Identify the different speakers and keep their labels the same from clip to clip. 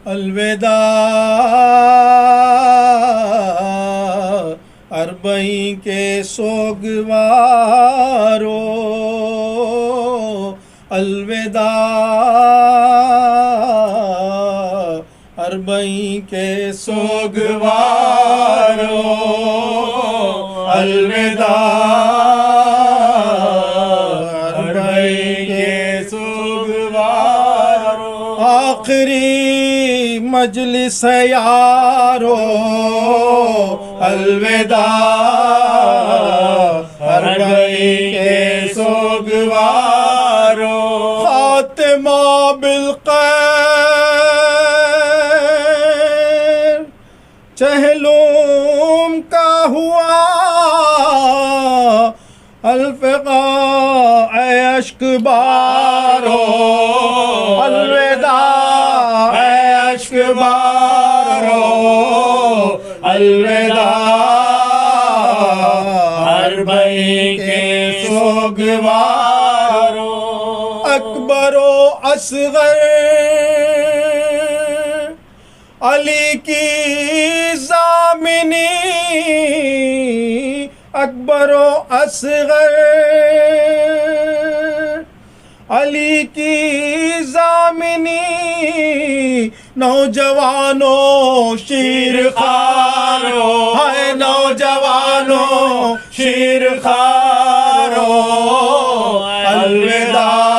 Speaker 1: الوداع اربعین کے سوگوارو، الوداع اربعین کے سوگوارو، الوداع اربعین کے سوگوارو، آخری مجلس ہے یارو، الوداع اربعین کے سوگوارو، خاتمہ بالخیر چہلوم کا ہوا، الفقاء اے اشک بارو، الوداع اے اشک بارو، الوداع اربعین کے سوگوارو، اکبر و اصغر علی کی ضامنی، اکبر و اصغر علی کی ضامنی، نوجوانوں شیر خوارو، ہائے نوجوانوں شیر خوارو، الوداع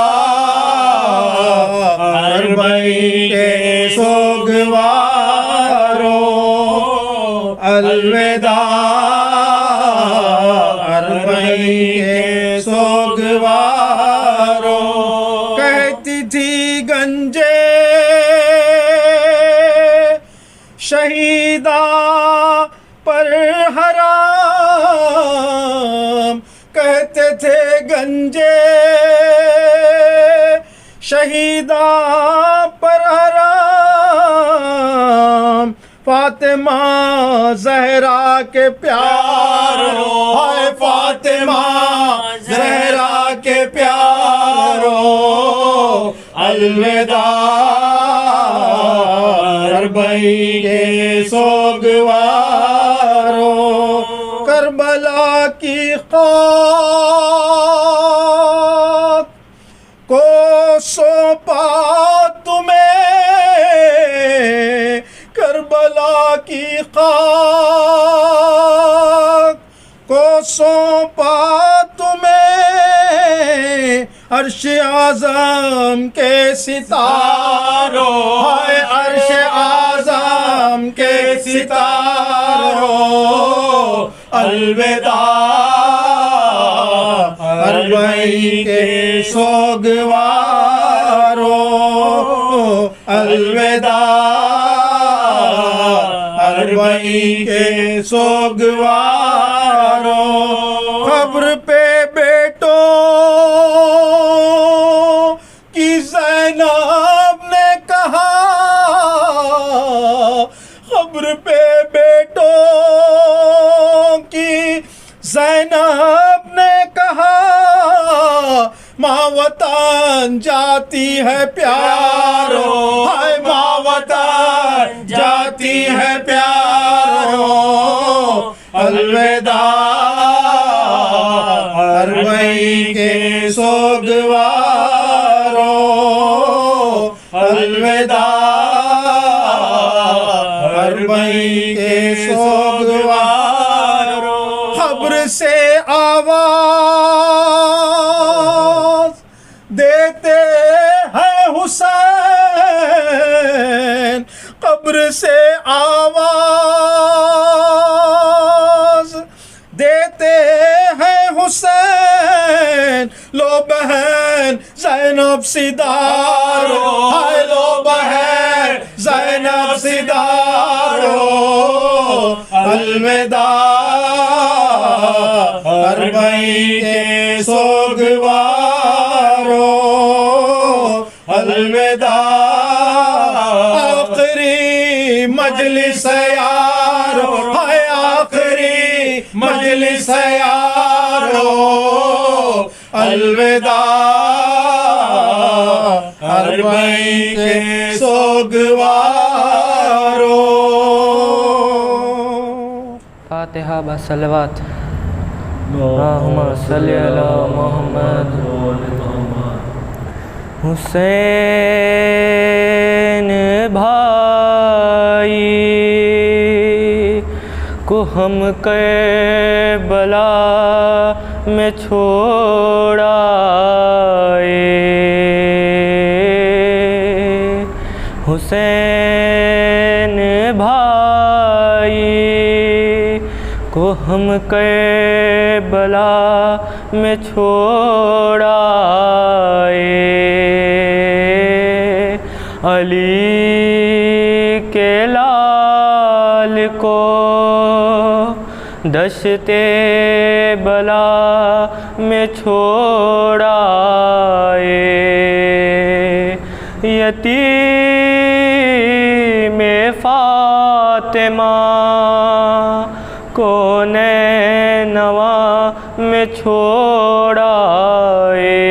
Speaker 1: اربعین کے سوگوارو، الوداع اربعین کے سوگوارو، کہتی تھی گنجے شہیدہ پر حرام، کہتے تھے گنجے شہیدہ پر حرام، فاطمہ زہرا کے پیارو، ہائے فاطمہ زہرا کے پیارو، الوداع اربعین کے سوگوارو، کربلا کی خاک کو سونپا تمہیں، کربلا کی خاک کو سونپا تمہیں، عرش اعظم کے ستاروں، ہائے عرش اعظم کے ستاروں، الوداع اربعین کے سوگوارو، الوداع اربعین کے سوگوارو، قبر پہ بیٹوں کی زینب نے کہا، قبر پہ بیٹوں کی زینب نے کہا، ماں وطن جاتی ہے پیارو، ہائے ماں وطن جاتی ہے پیارو، الوداع اربعین کے سوگوارو، الوداع اربعین کے سوگوارو، قبر سے آواز دیتے ہیں حسین، قبر سے آواز دیتے ہیں حسین، لو بہن زینب سدارو، ہائے لو بہن زینب سدارو، الوداع اربعین کے سوگوارو، الوداع آخری مجلس ہے یارو، ہائے آخری مجلس ہے یارو الوداع حرمین کے سوگوارو.
Speaker 2: فاتحہ بصلوات. اللہم صلی علی محمد. حسین بھائی کو ہم کربلا میں چھوڑ آئے. حسین بھائی کو ہم کربلا میں چھوڑ آئے. علی کے لال کو دشت بلا میں چھوڑ آئے. یتیم فاطمہ کو نینوا میں چھوڑ آئے.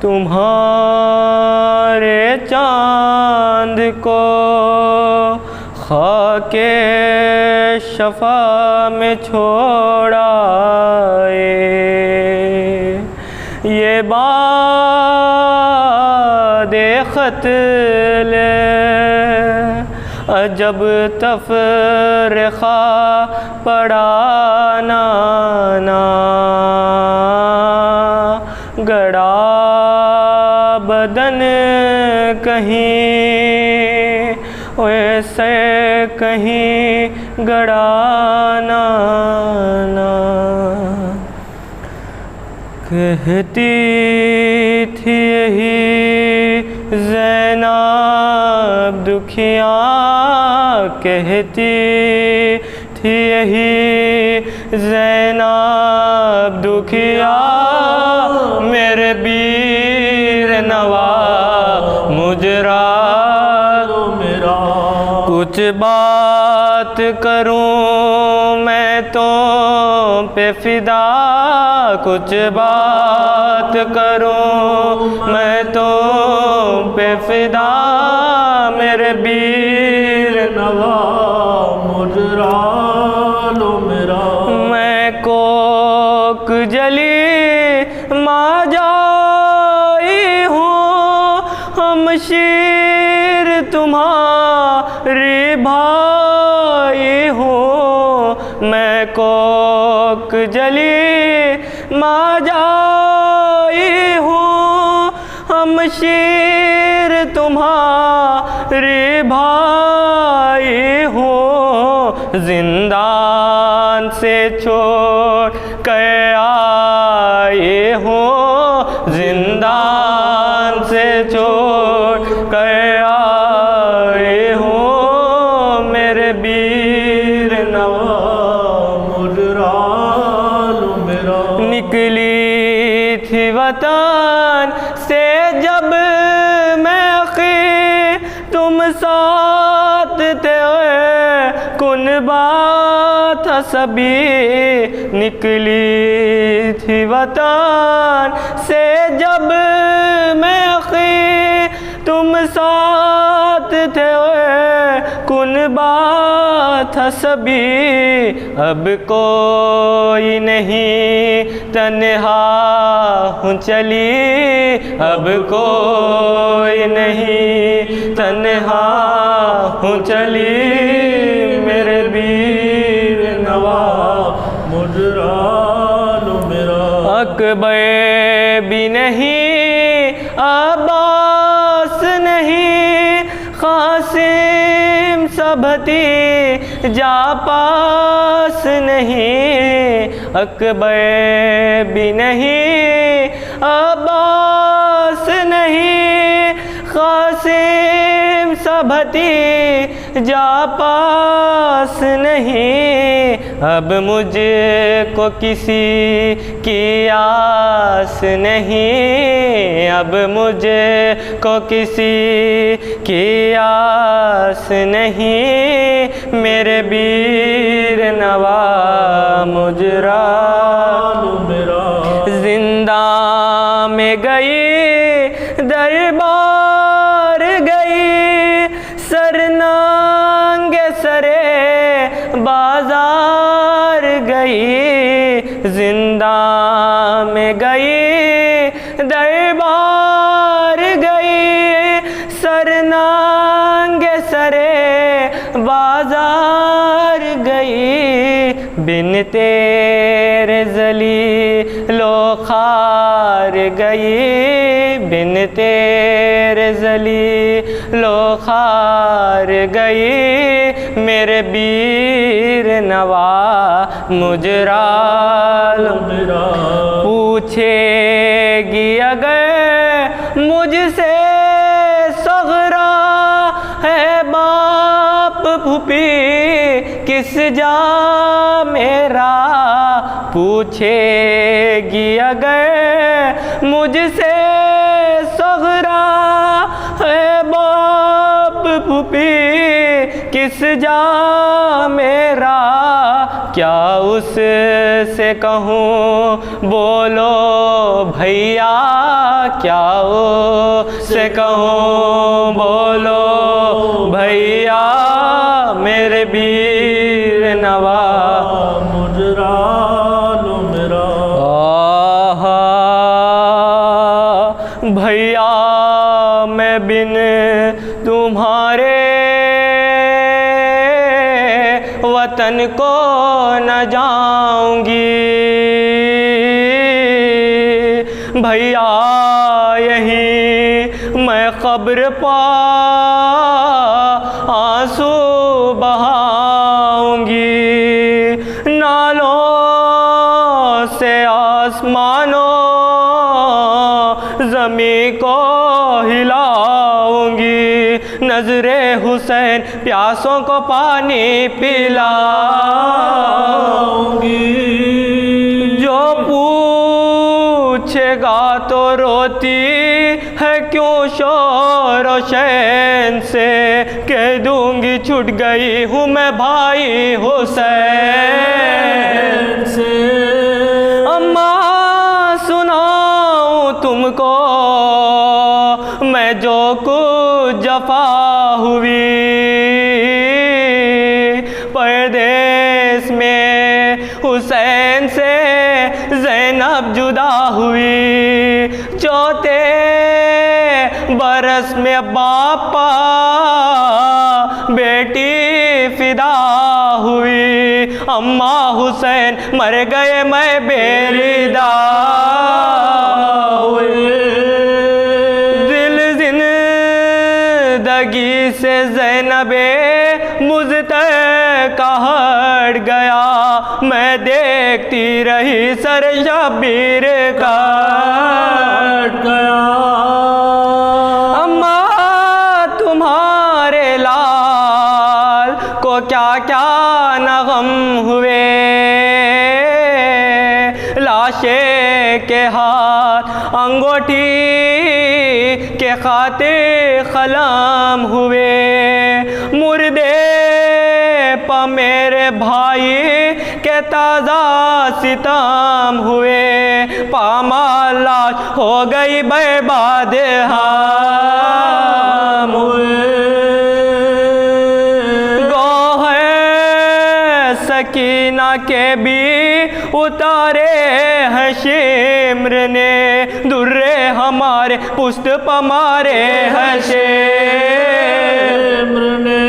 Speaker 2: تمہارے چاند کو خاک شفا میں چھوڑ آئے. یہ باد قتل عجب تفرقہ پڑا نانا. گڑا بدن کہیں ویسے کہیں گڑا نانا. کہتی تھی یہی زینب دکھیا، کہتی تھی یہی زینب دکھیا. میرے بیر نوا مجرا کچھ بات کروں میں تو پہ فدا، کچھ بات کروں میں تو پہ فدا. میرے بیر نوا مجرا لو میرا. میں کوک جلی ماں جائی ہوں، ہم شیر تمہاری بھائی ہوں. میں کوک جلی ماں جائی ہوں، ہم شیر تمہاری بھائی ہوں. زندان سے چھوڑ کر آئے ہوں، زندان سے چھوڑ کر آئے ہوں. میرے بیر نوا مجرا لو میرا. نکلی تھی وطن سے جب میں اخی، تم ساتھ تھے کن بات سبھی. نکلی تھی وطن سے جب میں اخی، تم ساتھ تھے کن بات سبھی. اب کوئی نہیں تنہا ہوں چلی، اب کوئی نہیں تنہا ہوں چلی. میرے بیر نوا مجرا لو میرا. اکبر بھی نہیں، عباس نہیں، قاسم سبھتی جا پاس نہیں. اکبر بھی نہیں، عباس نہیں، قاسم سبھتی جا پاس نہیں. اب مجھ کو کسی کی آس نہیں، اب مجھ کو کسی کی آس نہیں، میرے بیر نوا مجرا زندہ میں گئی دربار گئی، سرنانگ سرے بازار گئی، زندہ میں گئی دربار گئی، سرنانگ سرے بازار گئی، بن تیرے ذلیل و خوار گئی، بن تیرے ذلیل و خوار گئی، میرے بیر نوا مجرال پوچھے گی اگر مجھ سے صغرا ہے باپ پھوپھی کس جا میرا، پوچھے گی اگر مجھ سے صغرا ہے باپ پھوپھی کس جا میرا، کیا اس سے کہوں بولو بھیا، کیا اس سے کہوں بولو بھیا، میرے بیر نوا
Speaker 1: مجرا لو میرا
Speaker 2: بھیا، میں بن تمہارے وطن کو نہ جاؤں گی، بھیا یہیں میں قبر پا آنسو بہاؤں گی، نالوں سے آسمانوں زمین کو ہلاؤں گی، نظر حسین پیاسوں کو پانی پلاؤں گی، جو پوچھے گا تو روتی ہے کیوں شور و شین سے، کہہ دوں گی چھٹ گئی ہوں میں بھائی حسین سے، اماں سناؤں تم کو میں جو کچھ جفا ہوئی، پردیس میں حسین سے زینب جدا ہوئی، چوتھے برس میں باپا بیٹی فدا ہوئی، اماں حسین مر گئے میں بیریدا ہوئی، دل زندگی سے زینب مجتبی ہٹ گیا، میں دیکھتی رہی سر شبیر کا ہٹ گیا، اماں تمہارے لال کو کیا کیا نغم ہوئے، لاشے کے ہاتھ انگوٹھی کے خاطر قلم ہوئے، مردے پا میرے بھائی کے تازہ ستم ہوئے، پامال لاش ہو گئی برباد ہم ہوئے، گوہر سکینہ کے بھی اتارے ہیں شمر نے، درے ہمارے پشت پمارے ہیں شمر نے،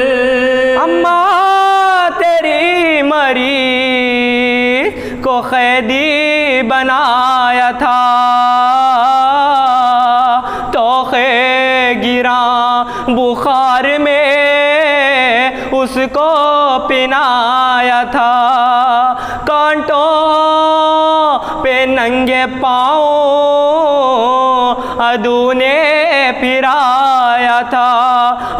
Speaker 2: اماں تیری مریض کو قیدی بنایا تھا، توخے گراں بخار میں اس کو پنایا تھا، کانٹوں پہ ننگے پاؤں عدو نے پھرایا تھا،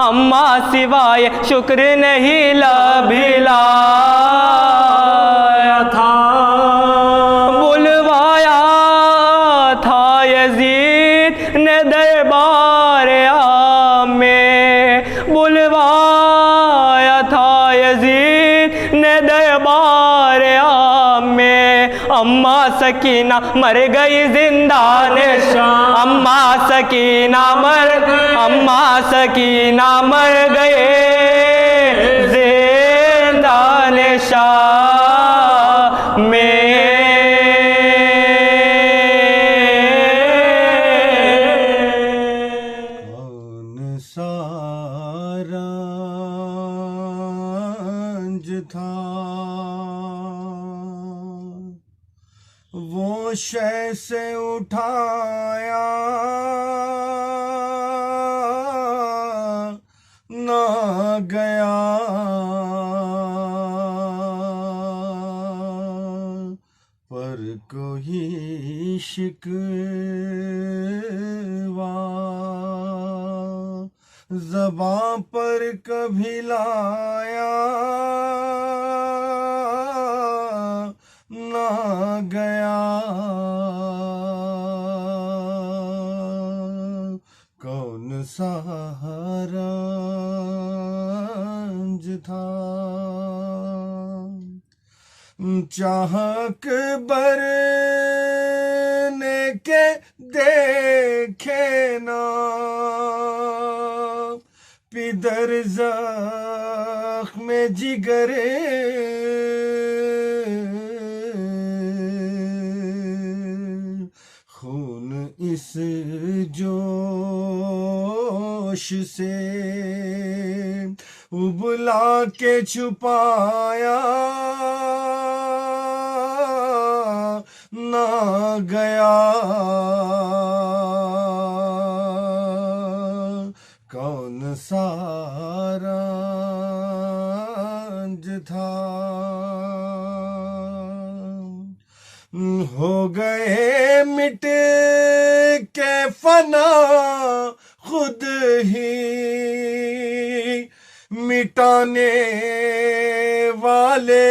Speaker 2: اماں سوائے شکر نہیں لب ہلا اماں سکینہ مر گئی زندان شام، اماں سکینہ مر گئے زندان شام میں۔
Speaker 3: کون سا رنج تھا وہ شے سے اٹھایا نہ گیا، پر کوئی شکوہ زباں پر کبھی لایا نہ گیا، کون سا رنج تھا چاہک برنے کے دیکھے نا پدر زخم جگر، خون اس جوش سے ابلا کے چھپایا نہ گیا، کون سا رنج تھا ہو گئے مٹ کے فنا خود ہی مٹانے والے،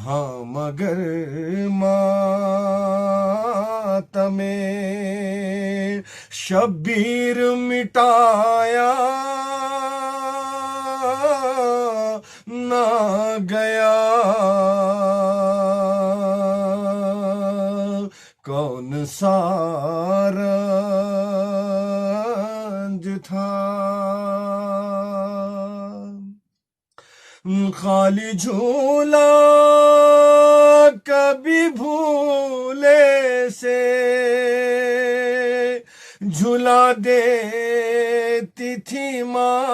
Speaker 3: ہاں مگر ماتم شبیر مٹایا نہ گیا، کون سا رنج تھا خالی جھولا کبھی بھولے سے جھلا دیتی تھی ماں،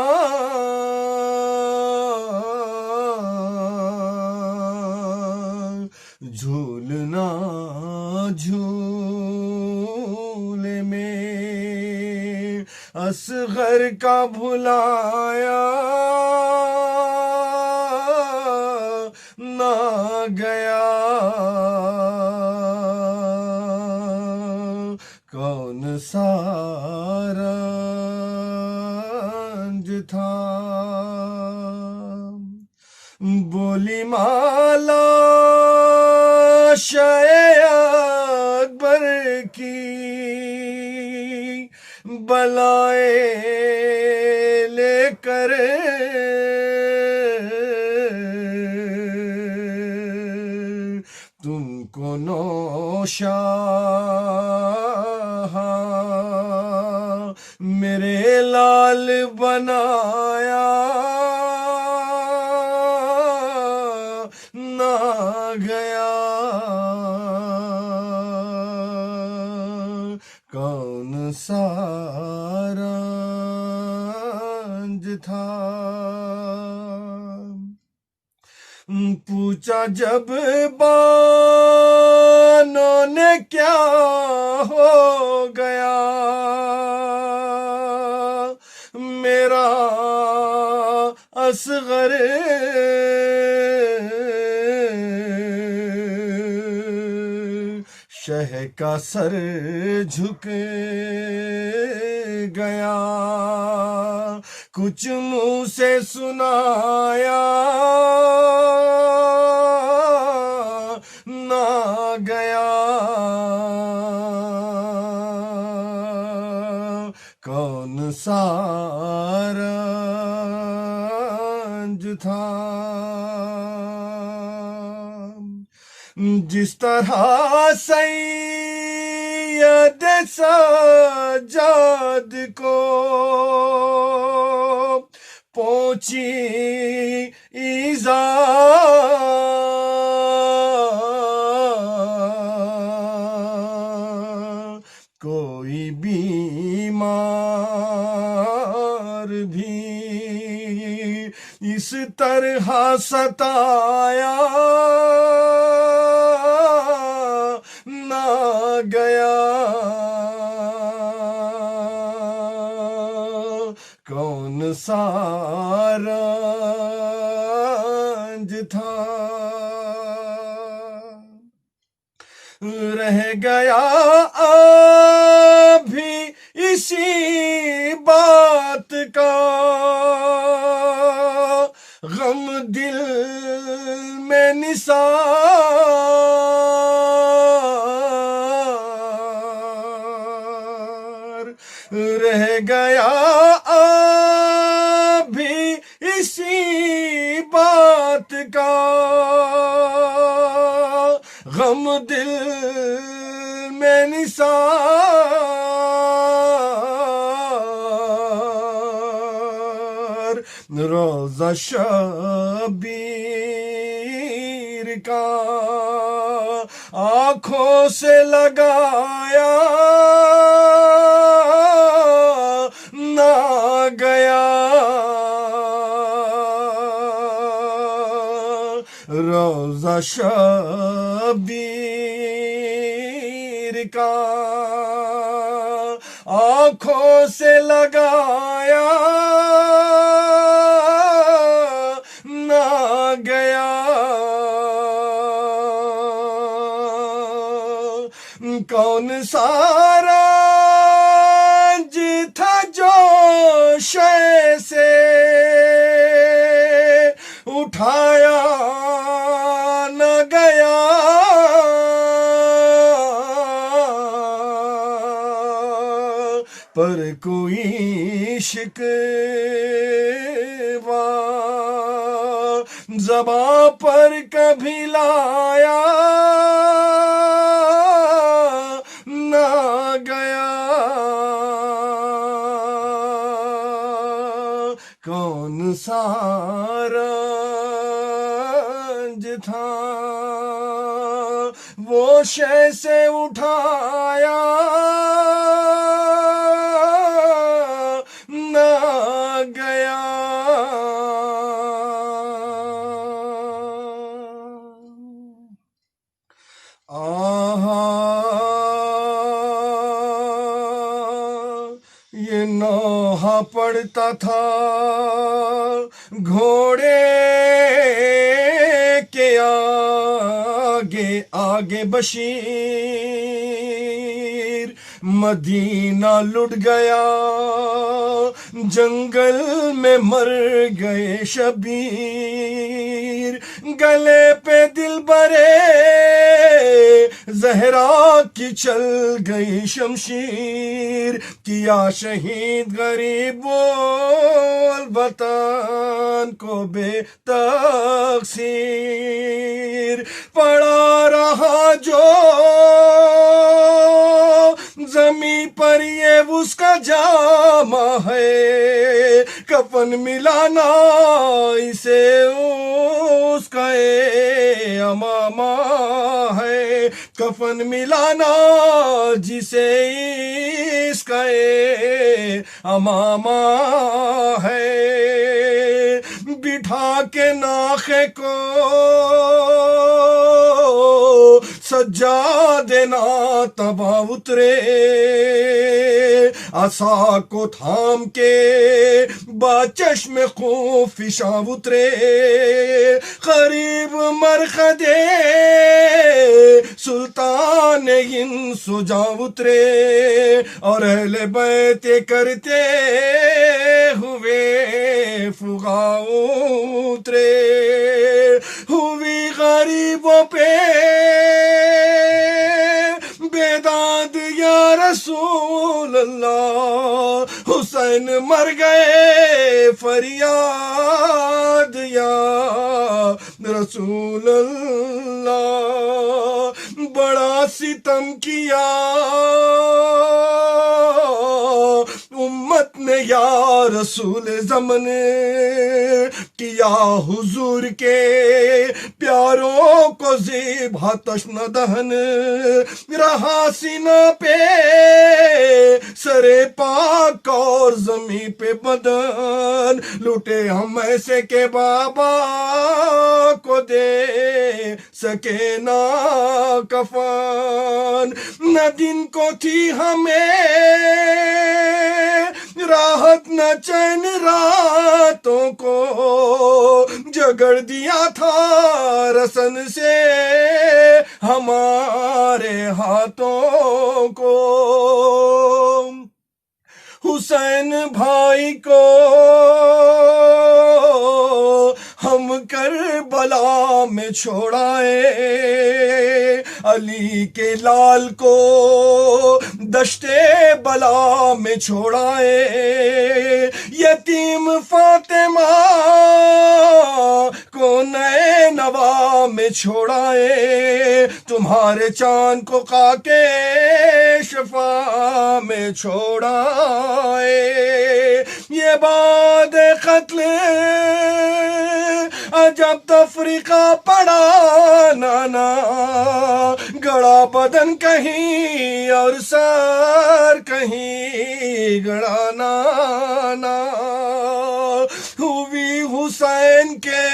Speaker 3: جھولنا جھولے میں اصغر کا بھلایا نہ گیا، کون سا رنج تھا بولی مالا شے اکبر کی بلائے لے کر تم کو نوشاہ میرے لال بنایا نہ گیا، کون سا رنج تھا پوچھا جب بانوں نے کیا ہو گیا میرا اصغر، شہ کا سر جھک گیا کچھ منہ سے سنایا نہ گیا، کون سا رنج رنج تھا، جس طرح سید سجاد کو پہنچی ایذا، کوئی بیمار بھی اس طرح ستایا نہ گیا، کون سا رنج تھا رہ گیا ابھی اسی بات کا غم دل میں نثار، رہ گیا ابھی اسی بات کا غم دل میں نثار، روزہ شبیر کا آنکھوں سے لگایا نہ گیا، روزہ شبیر کا آنکھوں سے لگایا نہ گیا، کون سا رنج تھا جو شے سے اٹھایا نہ گیا، پر کوئی شکوہ زباں پر کبھی لایا نہ گیا، کون سا رنج تھا وہ شے سے اٹھایا نہ گیا، یہ نوحہ پڑتا تھا گھوڑے کے آگے آگے بشیر، مدینہ لٹ گیا جنگل میں مر گئے شبیر، گلے پہ دل برے زہرا کی چل گئی شمشیر، کیا شہید غریب الوطن کو بے تقصیر، پڑا رہا جو زمین پر یہ اس کا جامہ ہے، کفن ملانا اسے اس کا امامہ ہے، کفن ملانا جسے اس کا امامہ ہے، بٹھا کے ناخے کو سجاد ناتباں اترے، عصا کو تھام کے با چشم خون فشاں اترے، قریب مرقد سلطان ہند سجاں اترے، اور اہل بیت کرتے ہوئے فغاں اترے، ہوئی غریبوں پہ بیداد یا رسول اللہ، حسین مر گئے فریاد بعد یا رسول اللہ بڑا ستم کیا امت نے یا رسول زمن کیا حضور کے پیاروں کو ذبح تشن دہن رہا سینہ پہ سر پاک اور زمین پہ بدن لوٹے ہم ایسے کہ بابا کو دے سکے نہ کفن نہ دن کو تھی ہمیں راحت نہ چین راتوں کو جگڑ دیا تھا رسن سے ہمارے ہاتھوں کو حسین بھائی کو ہم کربلا میں چھوڑائے علی کے لال کو دشتے بلا میں چھوڑائے یتیم فاطمہ کو نئے نوا میں چھوڑائے تمہارے چاند کو خاکے شفا میں چھوڑائے یہ بات قتل عجب تفریقہ پڑا نانا گڑا بدن کہیں اور سر کہیں گڑا نانا ہوئی حسین کے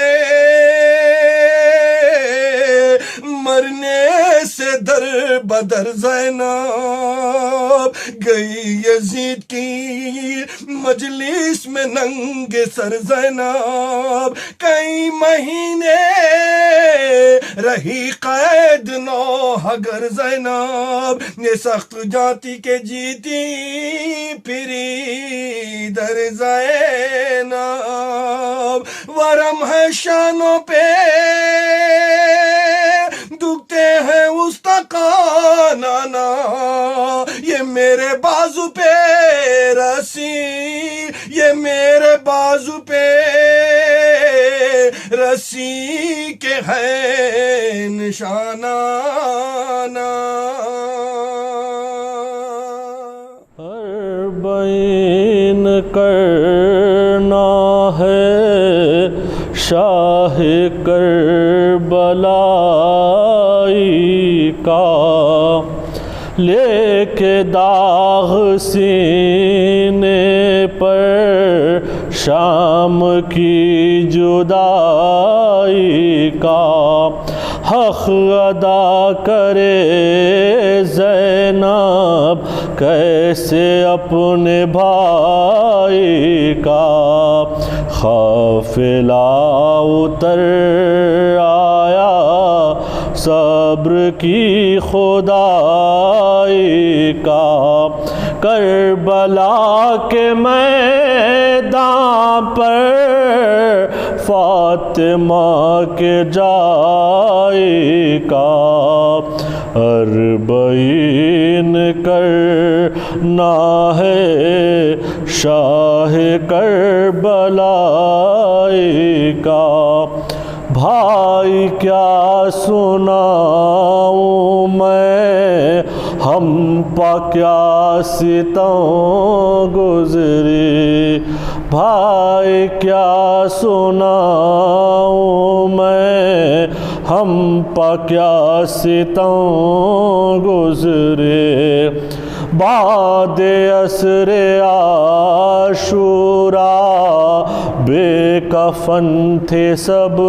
Speaker 3: مرنے سے در بدر زینب گئی یزید کی مجلس میں ننگے سر زینب کئی مہینے رہی قید نوحگر زینب یہ سخت جاتی کے جیتی پھری در زینب ورم ہے شانوں پہ دکھتے ہیں استقا نانا یہ میرے بازو پہ رسی یہ میرے بازو پہ رسی کے ہے نشانانا
Speaker 1: اربعین کرنا ہے شاہ کربلائی کا لے کے داغ سینے پر شام کی جدائی کا حق ادا کرے زینب کیسے اپنے بھائی کا قافلہ اتر آیا صبر کی خدائی کا کربلا کے میدان پر فاطمہ کے جائی کا اربعین کرنا ہے شاہ کربلائی کا بھائی کیا سناؤں میں ہم پا کیا ستم گزری بھائی کیا سناؤں میں ہم پا کیا ستم گزرے بعد عصر عاشوراء بے کفن تھے سب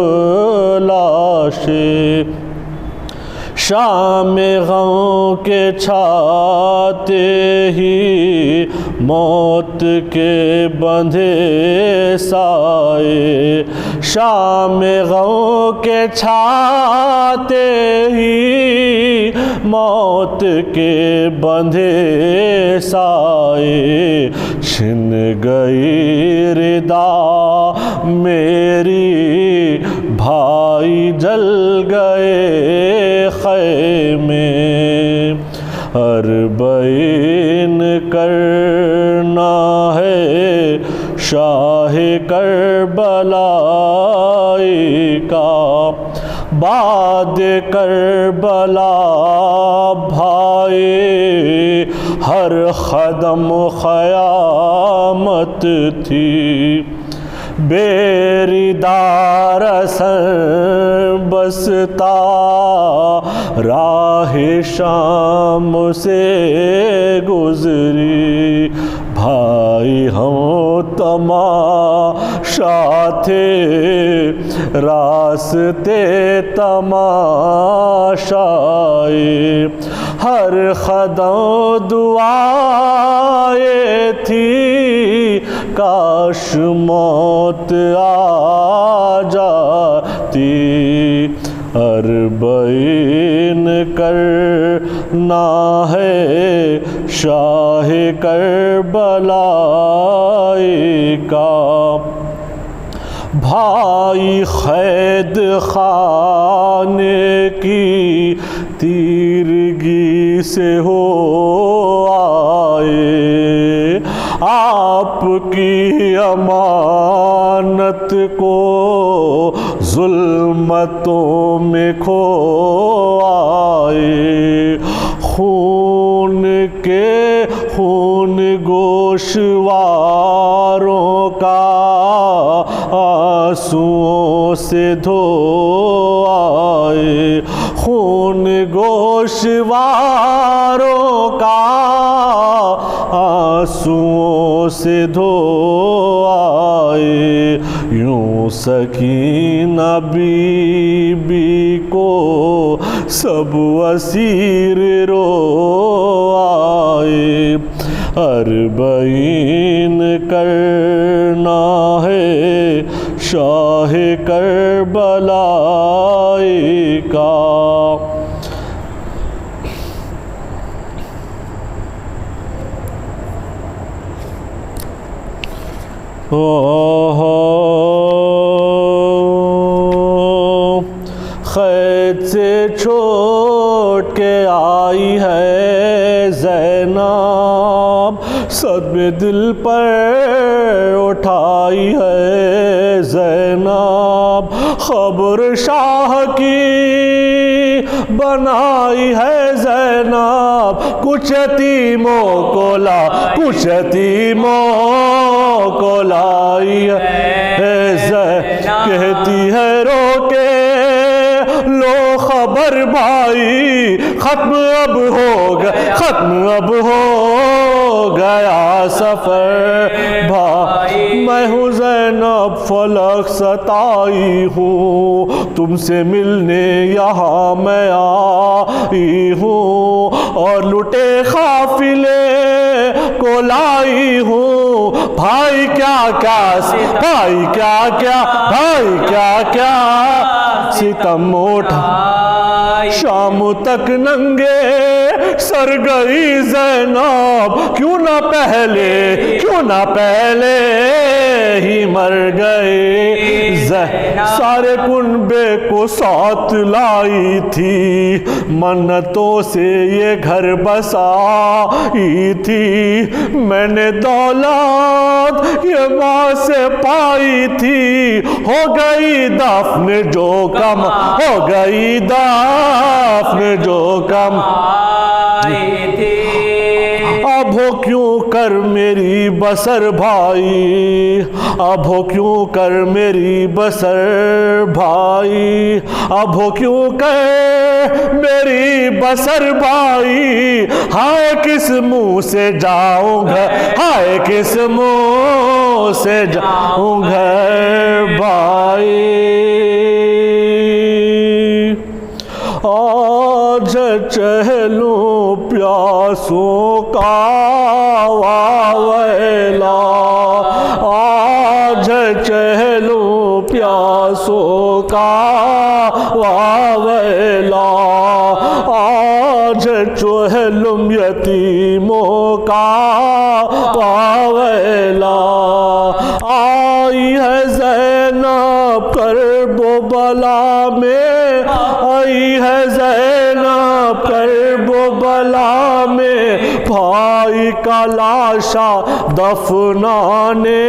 Speaker 1: لاشیں شام غم کے چھاتے ہی موت کے بندھے سائے شام غم کے چھاتے ہی موت کے بندھے سائے چھن گئی ردا میری بھائی جل گئے خیمے اربعین کرنا ہے شاہ کربلائی کا بعد کربلا بھائی ہر قدم قیامت تھی بیریدار سر بستا راہ شام سے گزری بھائی ہم تماشا تھے راستے تماشائی ہر قدم دعائیں تھی کاش موت آ جاتی اربعین کرنا ہے شاہ کربلائی کا بھائی قید خانے کی تیرگی سے ہو آئے آپ کی امانت کو ظلمتوں میں کھو آئے خون گوشواروں کا آنسوؤں سے دھو آئے خون گوشواروں کا آنسوؤں سے دھو آئے یوں سکینہ بی بی کو سب اسیر رو آئے اربعین کرنا ہے شاہ کربلائی کا قید سے چھوٹ کے آئی ہے زینب صدمے دل پر اٹھائی ہے زینب خبر شاہ کی بنائی ہے زینب کچھ یتیموں کو لائی ہے زینب کہتی ہے رو کے لو خبر بھائی ختم اب ہو گیا سفر بھائی میں ہوں زینب فلک ستائی ہوں تم سے ملنے یہاں میں آئی ہوں اور لٹے قافلے کو لائی ہوں بھائی کیا کیا ستم اٹھا شام تک ننگے سر گئی زینب کیوں نہ پہلے ہی مر گئے سارے کنبے کو ساتھ لائی تھی منتوں سے یہ گھر بسائی تھی میں نے دولت یہ ماں سے پائی تھی ہو گئی دفن جو کم اب ہو کیوں کر میری بسر بھائی اب ہو کیوں کر میری بسر بھائی اب ہو کیوں کر میری بسر بھائی ہائے کس منہ سے جاؤں گھر بھائی آج چہلوں پیاسوں کا واویلا آج چہلوں پیاسوں کا واویلا آج چہلم یتیموں کا واویلا آئی ہے زینب کرب و بلا میں آئی ہے زینب کرب و بلا میں بھائی بھائی کا لاشا دفنانے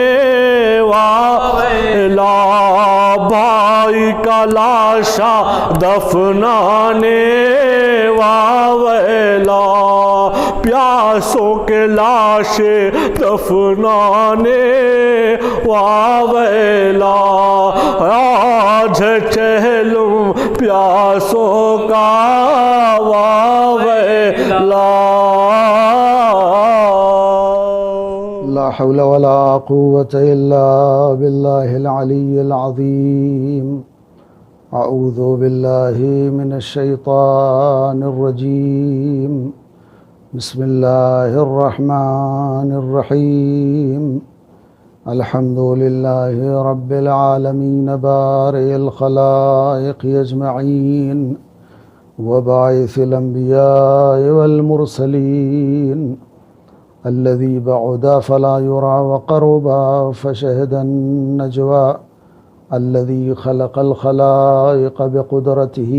Speaker 1: والا، بھائی کا لاشا دفنانے والا، پیاسوں کے لاشیں دفنانے واویلا، آج چہلم پیاسوں کا واویلا۔
Speaker 4: لا حول ولا قوة إلا بالله العلي العظيم۔ أعوذ بالله من الشيطان الرجيم، بسم الله الرحمن الرحيم، الحمد لله رب العالمين بارئ الخلائق أجمعين، وباعث الأنبياء والمرسلين، الذي بعد فلا يرى وقرب فشهد النجوى، الذي خلق الخلائق بقدرته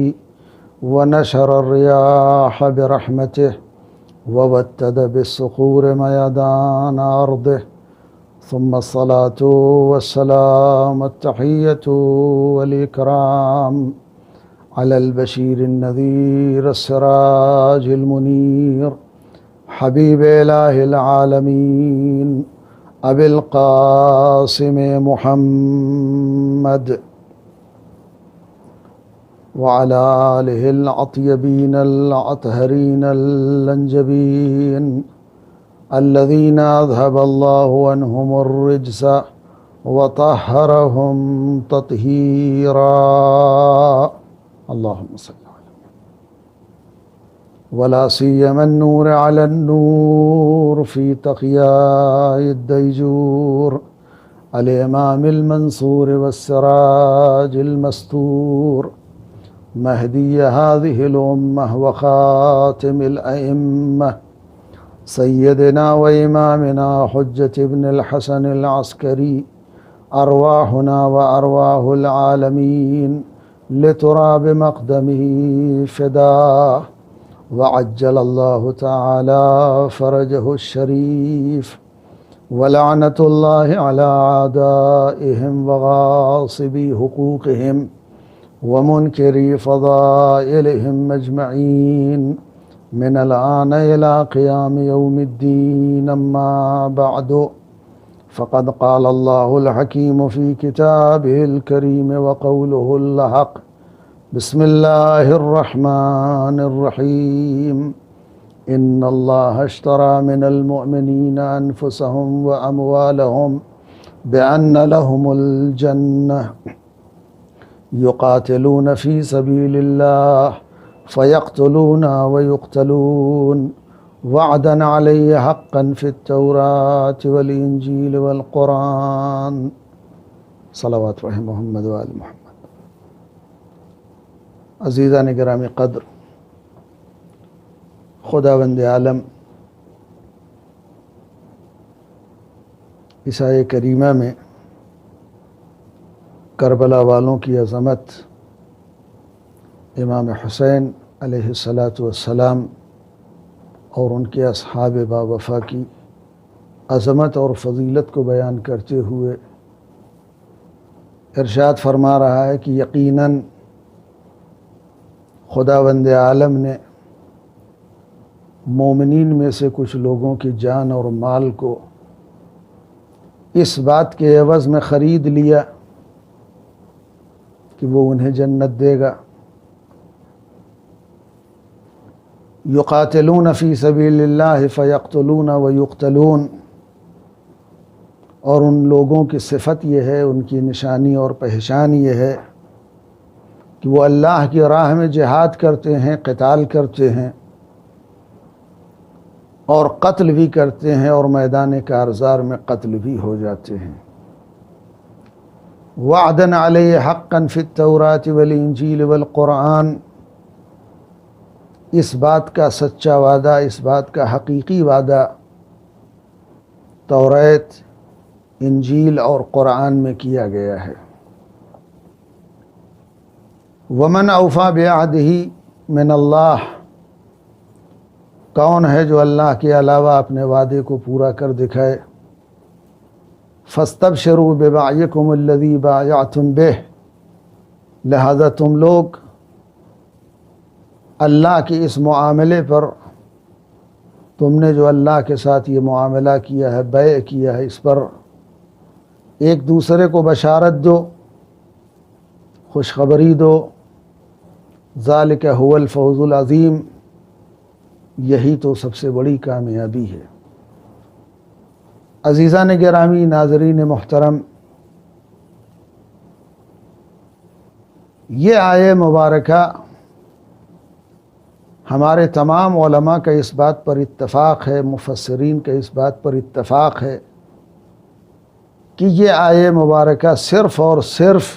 Speaker 4: ونشر الرياح برحمته، ووتد بالصخور ميدان أرضه، ثم الصلاة والسلام التحية والإكرام على البشير النذير السراج المنير، حبيب إله العالمين أبي القاسم محمد، وعلى آله الأطيبين الأطهرين الأنجبين، الذين أذهب الله عنهم الرجس وطهرهم تطهيرا، اللهم صل ولا سيما النور على النور في تقياء الديجور، الإمام المنصور والسراج المستور، مهدي هذه الأمة وخاتم الأئمة، سيدنا وإمامنا حجة ابن الحسن العسكري، أرواحنا وأرواح العالمين لتراب مقدمه فداه، وعجل الله تعالى فرجه الشريف، ولعنة الله على أعدائهم وغاصبي حقوقهم ومنكري فضائلهم أجمعين، من الآن إلى قيام يوم الدين، أما بعد، فقد قال الله الحكيم في كتابه الكريم وقوله الحق، بسم الله الرحمن الرحيم، إن الله اشترى من المؤمنين أنفسهم وأموالهم بأن لهم الجنة، يقاتلون في سبيل الله فيقتلون ويقتلون، وعدا عليه حقا في التوراة والإنجيل والقرآن، صلوات رحم محمد وآل محمد۔ عزیزان گرامی قدر، خداوند عالم اس آیہ کریمہ میں کربلا والوں کی عظمت، امام حسین علیہ السلام اور ان کے اصحاب باوفا کی عظمت اور فضیلت کو بیان کرتے ہوئے ارشاد فرما رہا ہے کہ یقیناً خداوند عالم نے مومنین میں سے کچھ لوگوں کی جان اور مال کو اس بات کے عوض میں خرید لیا کہ وہ انہیں جنت دے گا۔ یقاتلون فی سبیل اللہ فیقتلون ویقتلون، اور ان لوگوں کی صفت یہ ہے، ان کی نشانی اور پہچان یہ ہے کہ وہ اللہ کی راہ میں جہاد کرتے ہیں، قتال کرتے ہیں اور قتل بھی کرتے ہیں، اور میدان کارزار میں قتل بھی ہو جاتے ہیں۔ وعداً علیہ حقاً فی التوراۃ والانجیل والقرآن، اس بات کا سچا وعدہ، اس بات کا حقیقی وعدہ توریت، انجیل اور قرآن میں کیا گیا ہے۔ ومن اوفی بعہدہ من اللہ، کون ہے جو اللہ کے علاوہ اپنے وعدے کو پورا کر دکھائے؟ فاستبشروا ببیعکم الذی بایعتم بہ، لہذا تم لوگ اللہ کے اس معاملے پر، تم نے جو اللہ کے ساتھ یہ معاملہ کیا ہے، بیع کیا ہے، اس پر ایک دوسرے کو بشارت دو، خوشخبری دو۔ ذالک هو الفوز العظیم، یہی تو سب سے بڑی کامیابی ہے۔ عزیزان گرامی، ناظرین محترم، یہ آیہ مبارکہ ہمارے تمام علماء کا اس بات پر اتفاق ہے، مفسرین کا اس بات پر اتفاق ہے کہ یہ آیہ مبارکہ صرف اور صرف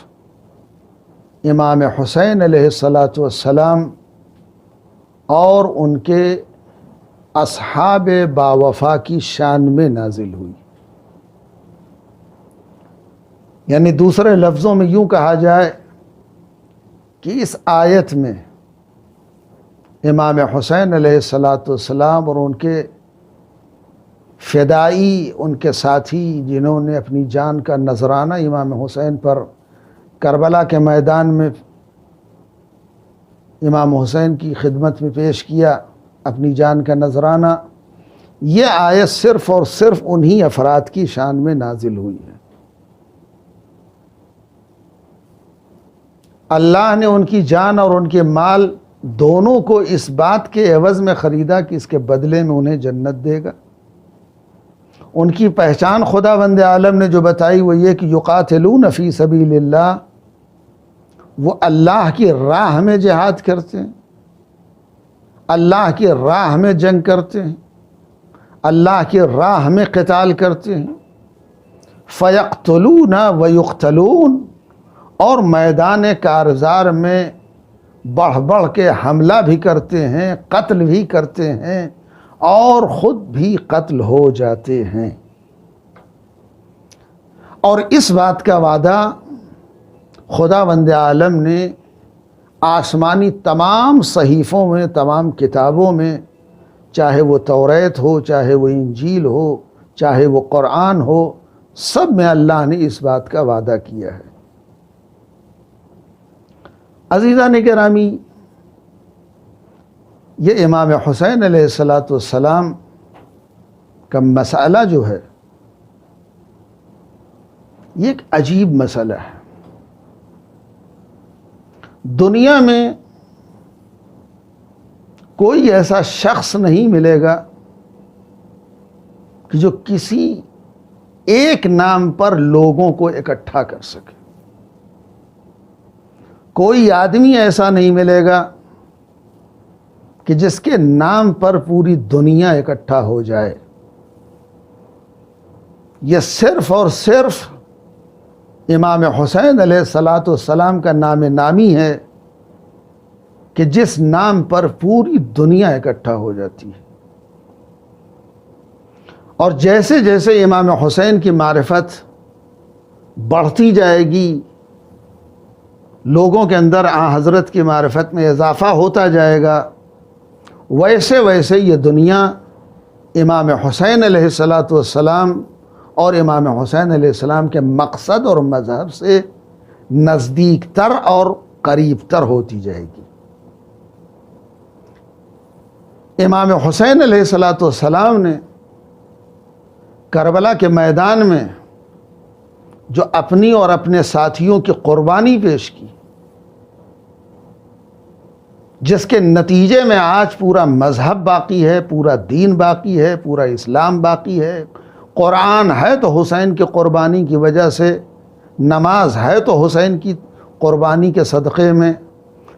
Speaker 4: امام حسین علیہ السلام اور ان کے اصحاب باوفا کی شان میں نازل ہوئی۔ یعنی دوسرے لفظوں میں یوں کہا جائے کہ اس آیت میں امام حسین علیہ السلام اور ان کے فدائی، ان کے ساتھی جنہوں نے اپنی جان کا نذرانہ امام حسین پر کربلا کے میدان میں امام حسین کی خدمت میں پیش کیا، اپنی جان کا نذرانہ، یہ آیت صرف اور صرف انہی افراد کی شان میں نازل ہوئی ہے۔ اللہ نے ان کی جان اور ان کے مال دونوں کو اس بات کے عوض میں خریدا کہ اس کے بدلے میں انہیں جنت دے گا۔ ان کی پہچان خدا بند عالم نے جو بتائی وہ یہ کہ یقاتلون فی سبیل اللہ، وہ اللہ کی راہ میں جہاد کرتے ہیں، اللہ کی راہ میں جنگ کرتے ہیں، اللہ کی راہ میں قتال کرتے ہیں۔ فیقتلون ویقتلون، اور میدان کارزار میں بڑھ بڑھ کے حملہ بھی کرتے ہیں، قتل بھی کرتے ہیں، اور خود بھی قتل ہو جاتے ہیں۔ اور اس بات کا وعدہ خدا بند عالم نے آسمانی تمام صحیفوں میں، تمام کتابوں میں، چاہے وہ توریت ہو، چاہے وہ انجیل ہو، چاہے وہ قرآن ہو، سب میں اللہ نے اس بات کا وعدہ کیا ہے۔ عزیزان گرامی، یہ امام حسین علیہ السلام کا مسئلہ جو ہے یہ ایک عجیب مسئلہ ہے۔ دنیا میں کوئی ایسا شخص نہیں ملے گا کہ جو کسی ایک نام پر لوگوں کو اکٹھا کر سکے۔ کوئی آدمی ایسا نہیں ملے گا کہ جس کے نام پر پوری دنیا اکٹھا ہو جائے۔ یہ صرف اور صرف امام حسین علیہ السلام کا نام نامی ہے کہ جس نام پر پوری دنیا اکٹھا ہو جاتی ہے۔ اور جیسے جیسے امام حسین کی معرفت بڑھتی جائے گی، لوگوں کے اندر حضرت کی معرفت میں اضافہ ہوتا جائے گا، ویسے ویسے یہ دنیا امام حسین علیہ السلام اور امام حسین علیہ السلام کے مقصد اور مذہب سے نزدیک تر اور قریب تر ہوتی جائے گی۔ امام حسین علیہ السلام نے کربلا کے میدان میں جو اپنی اور اپنے ساتھیوں کی قربانی پیش کی، جس کے نتیجے میں آج پورا مذہب باقی ہے، پورا دین باقی ہے، پورا اسلام باقی ہے۔ قرآن ہے تو حسین کی قربانی کی وجہ سے، نماز ہے تو حسین کی قربانی کے صدقے میں،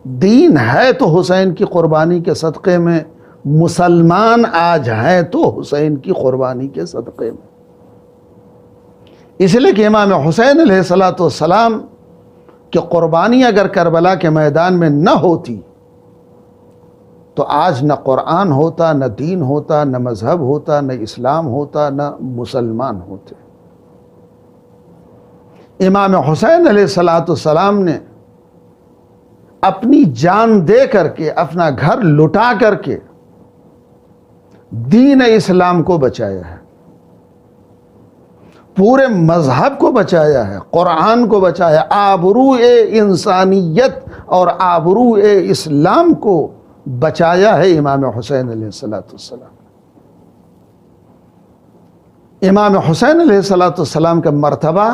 Speaker 4: دین ہے تو حسین کی قربانی کے صدقے میں، مسلمان آج ہیں تو حسین کی قربانی کے صدقے میں۔ اس لیے کہ امام حسین علیہ السلام کی قربانی اگر کربلا کے میدان میں نہ ہوتی تو آج نہ قرآن ہوتا، نہ دین ہوتا، نہ مذہب ہوتا، نہ اسلام ہوتا، نہ مسلمان ہوتے۔ امام حسین علیہ السلام نے اپنی جان دے کر کے، اپنا گھر لٹا کر کے دین اسلام کو بچایا ہے، پورے مذہب کو بچایا ہے، قرآن کو بچایا، آبرو انسانیت اور آبرو اسلام کو بچایا ہے امام حسین علیہ السلام۔ امام حسین علیہ السلام کا مرتبہ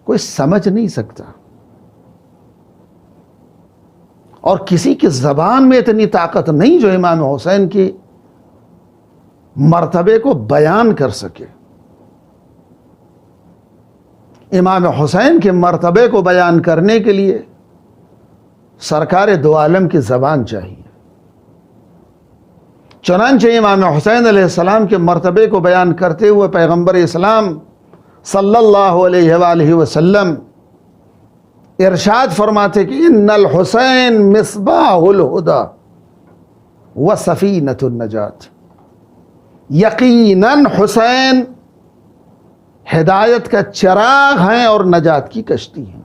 Speaker 4: کوئی سمجھ نہیں سکتا، اور کسی کی زبان میں اتنی طاقت نہیں جو امام حسین کی مرتبے کو بیان کر سکے۔ امام حسین کے مرتبے کو بیان کرنے کے لیے سرکار دو عالم کی زبان چاہیے۔ چنانچہ امام حسین علیہ السلام کے مرتبے کو بیان کرتے ہوئے پیغمبر اسلام صلی اللہ علیہ وآلہ وسلم ارشاد فرماتے کہ ان الحسین مصباح الہدی و سفینۃ النجات، یقیناً حسین ہدایت کا چراغ ہیں اور نجات کی کشتی ہیں۔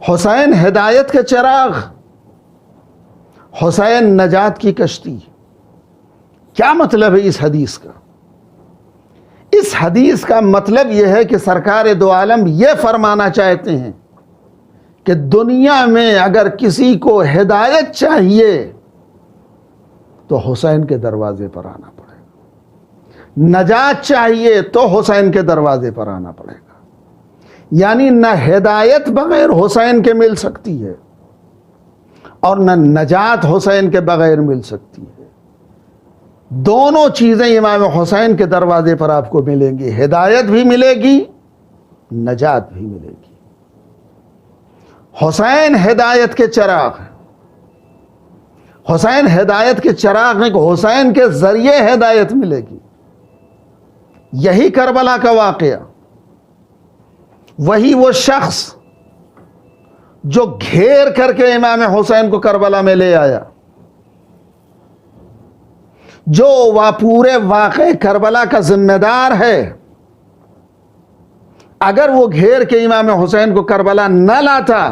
Speaker 4: حسین ہدایت کا چراغ، حسین نجات کی کشتی۔ کیا مطلب ہے اس حدیث کا؟ اس حدیث کا مطلب یہ ہے کہ سرکار دو عالم یہ فرمانا چاہتے ہیں کہ دنیا میں اگر کسی کو ہدایت چاہیے تو حسین کے دروازے پر آنا پڑے گا، نجات چاہیے تو حسین کے دروازے پر آنا پڑے گا۔ یعنی نہ ہدایت بغیر حسین کے مل سکتی ہے اور نہ نجات حسین کے بغیر مل سکتی ہے۔ دونوں چیزیں امام حسین کے دروازے پر آپ کو ملیں گی، ہدایت بھی ملے گی، نجات بھی ملے گی۔ حسین ہدایت کے چراغ ہیں، حسین ہدایت کے چراغ ہیں کہ حسین کے ذریعے ہدایت ملے گی۔ یہی کربلا کا واقعہ، وہی وہ شخص جو گھیر کر کے امام حسین کو کربلا میں لے آیا، جو پورے واقعے کربلا کا ذمہ دار ہے، اگر وہ گھیر کے امام حسین کو کربلا نہ لاتا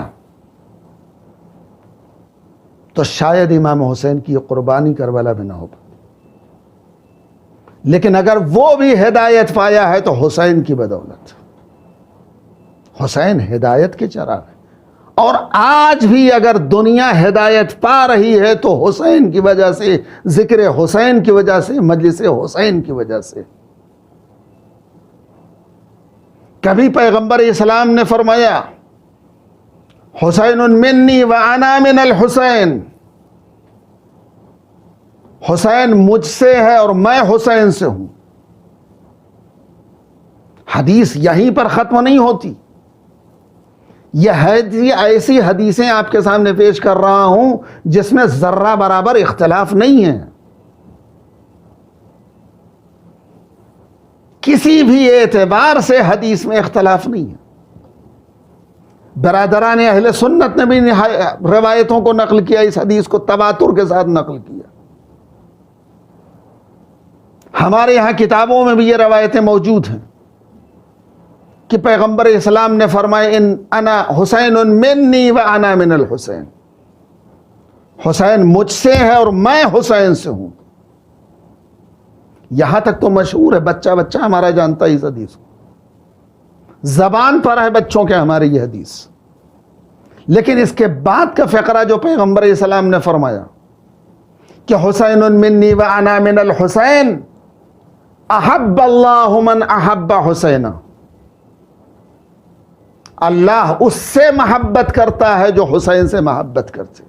Speaker 4: تو شاید امام حسین کی یہ قربانی کربلا میں نہ ہو پاتی۔ لیکن اگر وہ بھی ہدایت پایا ہے تو حسین کی بدولت۔ حسین ہدایت کے چراغ ہے، اور آج بھی اگر دنیا ہدایت پا رہی ہے تو حسین کی وجہ سے، ذکر حسین کی وجہ سے، مجلس حسین کی وجہ سے۔ کبھی پیغمبر اسلام نے فرمایا حسین منی وانا من الحسین، حسین مجھ سے ہے اور میں حسین سے ہوں۔ حدیث یہیں پر ختم نہیں ہوتی، یہ ایسی حدیثیں آپ کے سامنے پیش کر رہا ہوں جس میں ذرہ برابر اختلاف نہیں ہے، کسی بھی اعتبار سے حدیث میں اختلاف نہیں ہے۔ برادران اہل سنت نے بھی روایتوں کو نقل کیا، اس حدیث کو تواتر کے ساتھ نقل کیا۔ ہمارے یہاں کتابوں میں بھی یہ روایتیں موجود ہیں کہ پیغمبر اسلام نے فرمایا ان انا حسین منی و انا من الحسین، حسین مجھ سے ہے اور میں حسین سے ہوں۔ یہاں تک تو مشہور ہے، بچہ بچہ ہمارا جانتا ہے اس حدیث کو، زبان پر ہے بچوں کے ہماری یہ حدیث۔ لیکن اس کے بعد کا فقرہ جو پیغمبر اسلام نے فرمایا کہ حسین منی و انا من الحسین، احب اللہ من احب حسینہ، اللہ اس سے محبت کرتا ہے جو حسین سے محبت کرتے،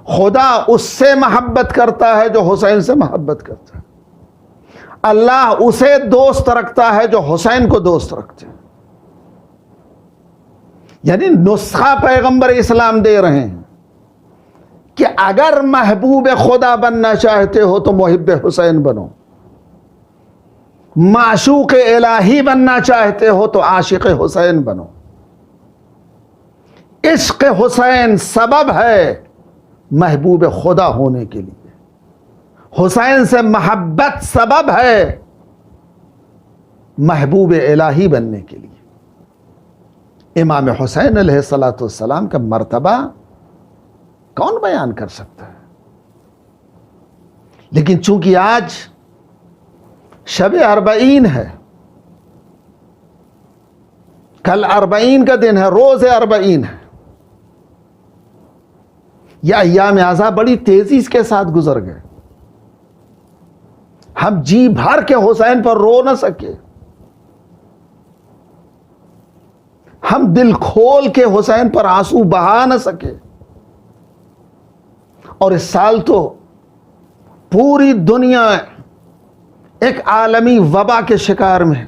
Speaker 4: خدا اس سے محبت کرتا ہے جو حسین سے محبت کرتا ہے، اللہ اسے دوست رکھتا ہے جو حسین کو دوست رکھتے ہیں۔ یعنی نسخہ پیغمبر اسلام دے رہے ہیں کہ اگر محبوب خدا بننا چاہتے ہو تو محب حسین بنو، معشوق الہی بننا چاہتے ہو تو عاشق حسین بنو۔ عشق حسین سبب ہے محبوب خدا ہونے کے لیے، حسین سے محبت سبب ہے محبوب الہی بننے کے لیے۔ امام حسین علیہ السلام کا مرتبہ کون بیان کر سکتا ہے؟ لیکن چونکہ آج شب اربعین ہے، کل اربعین کا دن ہے، روز اربعین ہے، یہ ایام اعزا بڑی تیزی کے ساتھ گزر گئے. ہم جی بھر کے حسین پر رو نہ سکے، ہم دل کھول کے حسین پر آنسو بہا نہ سکے. اور اس سال تو پوری دنیا ایک عالمی وبا کے شکار میں،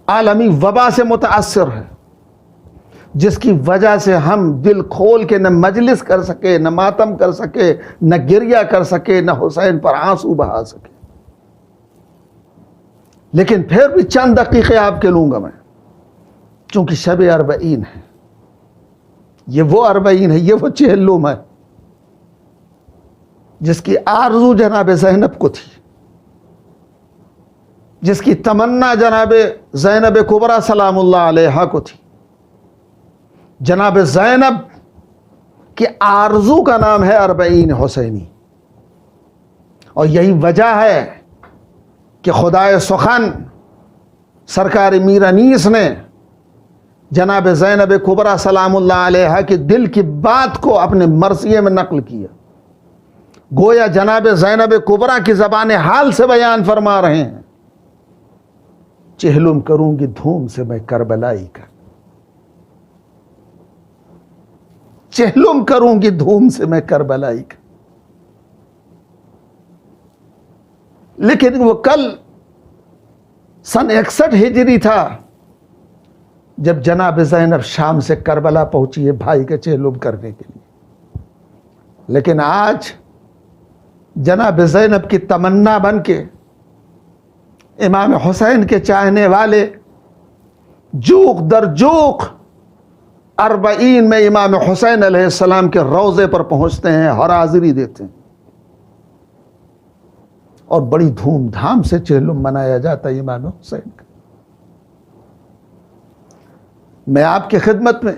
Speaker 4: عالمی وبا سے متاثر ہے، جس کی وجہ سے ہم دل کھول کے نہ مجلس کر سکے، نہ ماتم کر سکے، نہ گریہ کر سکے، نہ حسین پر آنسو بہا سکے. لیکن پھر بھی چند دقیقے آپ کے لوں گا میں، چونکہ شب اربعین ہے، یہ وہ اربعین ہے، یہ وہ چہلم ہے جس کی آرزو جناب زینب کو تھی، جس کی تمنا جناب زینب کبریٰ سلام اللہ علیہا کو تھی. جناب زینب کی آرزو کا نام ہے اربعین حسینی، اور یہی وجہ ہے کہ خدائے سخن سرکار میر انیس نے جناب زینب کبریٰ سلام اللہ علیہا کے دل کی بات کو اپنے مرثیے میں نقل کیا. گویا جناب زینب کبریٰ کی زبان حال سے بیان فرما رہے ہیں، چہلم کروں گی دھوم سے میں کربلائی کا، چہلم کروں گی دھوم سے میں کربلائی کا. لیکن وہ کل سن 61 ہجری تھا جب جناب زینب شام سے کربلا پہنچی ہے بھائی کا چہلم کرنے کے لیے. لیکن آج جناب زینب کی تمنا بن کے امام حسین کے چاہنے والے جوق در جوق اربعین میں امام حسین علیہ السلام کے روضے پر پہنچتے ہیں، ہر حاضری دیتے ہیں، اور بڑی دھوم دھام سے چہلم منایا جاتا ہے امام حسین کا. میں آپ کی خدمت میں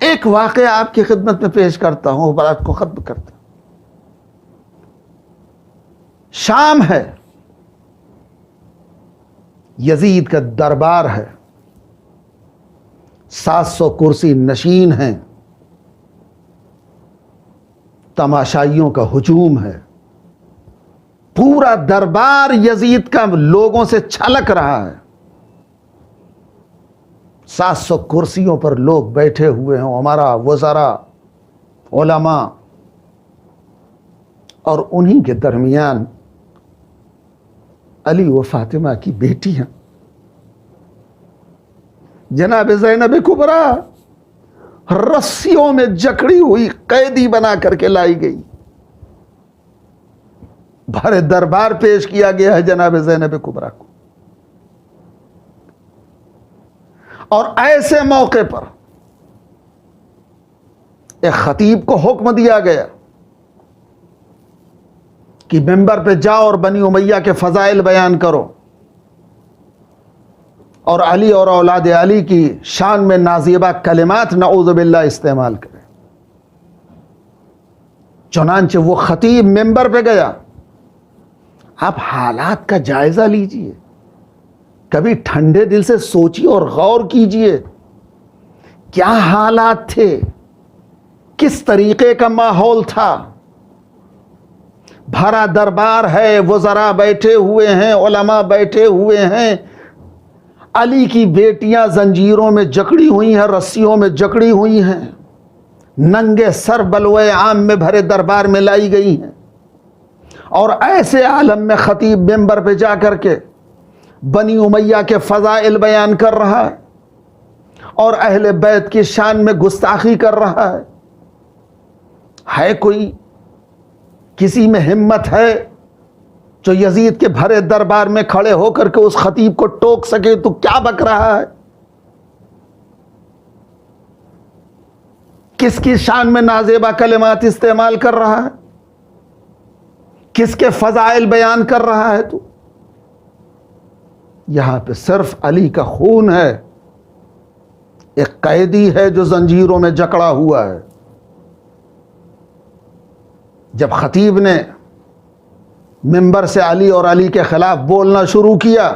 Speaker 4: ایک واقعہ آپ کی خدمت میں پیش کرتا ہوں، بات کو ختم کرتا ہوں. شام ہے، یزید کا دربار ہے، 700 کرسی نشین ہیں، تماشائیوں کا ہجوم ہے، پورا دربار یزید کا لوگوں سے چھلک رہا ہے. 700 کرسیوں پر لوگ بیٹھے ہوئے ہیں، ہمارا وزراء، علماء، اور انہی کے درمیان علی و فاطمہ کی بیٹیاں جناب زینب کبریٰ رسیوں میں جکڑی ہوئی قیدی بنا کر کے لائی گئی، بھرے دربار پیش کیا گیا ہے جناب زینب کبریٰ کو. اور ایسے موقع پر ایک خطیب کو حکم دیا گیا کہ ممبر پہ جاؤ اور بنی امیہ کے فضائل بیان کرو، اور علی اور اولاد علی کی شان میں نازیبہ کلمات نعوذ باللہ استعمال کرے. چنانچہ وہ خطیب ممبر پہ گیا. آپ حالات کا جائزہ لیجئے، کبھی ٹھنڈے دل سے سوچیے اور غور کیجئے کیا حالات تھے، کس طریقے کا ماحول تھا. بھرا دربار ہے، وزراء بیٹھے ہوئے ہیں، علماء بیٹھے ہوئے ہیں، علی کی بیٹیاں زنجیروں میں جکڑی ہوئی ہیں، رسیوں میں جکڑی ہوئی ہیں، ننگے سر بلوے عام میں بھرے دربار میں لائی گئی ہیں. اور ایسے عالم میں خطیب ممبر پہ جا کر کے بنی امیہ کے فضائل بیان کر رہا ہے اور اہل بیت کی شان میں گستاخی کر رہا ہے. ہے کوئی کسی میں ہمت ہے جو یزید کے بھرے دربار میں کھڑے ہو کر کے اس خطیب کو ٹوک سکے تو کیا بک رہا ہے؟ کس کی شان میں نازیبہ کلمات استعمال کر رہا ہے؟ کس کے فضائل بیان کر رہا ہے تو؟ یہاں پہ صرف علی کا خون ہے، ایک قیدی ہے جو زنجیروں میں جکڑا ہوا ہے. جب خطیب نے منبر سے علی اور علی کے خلاف بولنا شروع کیا،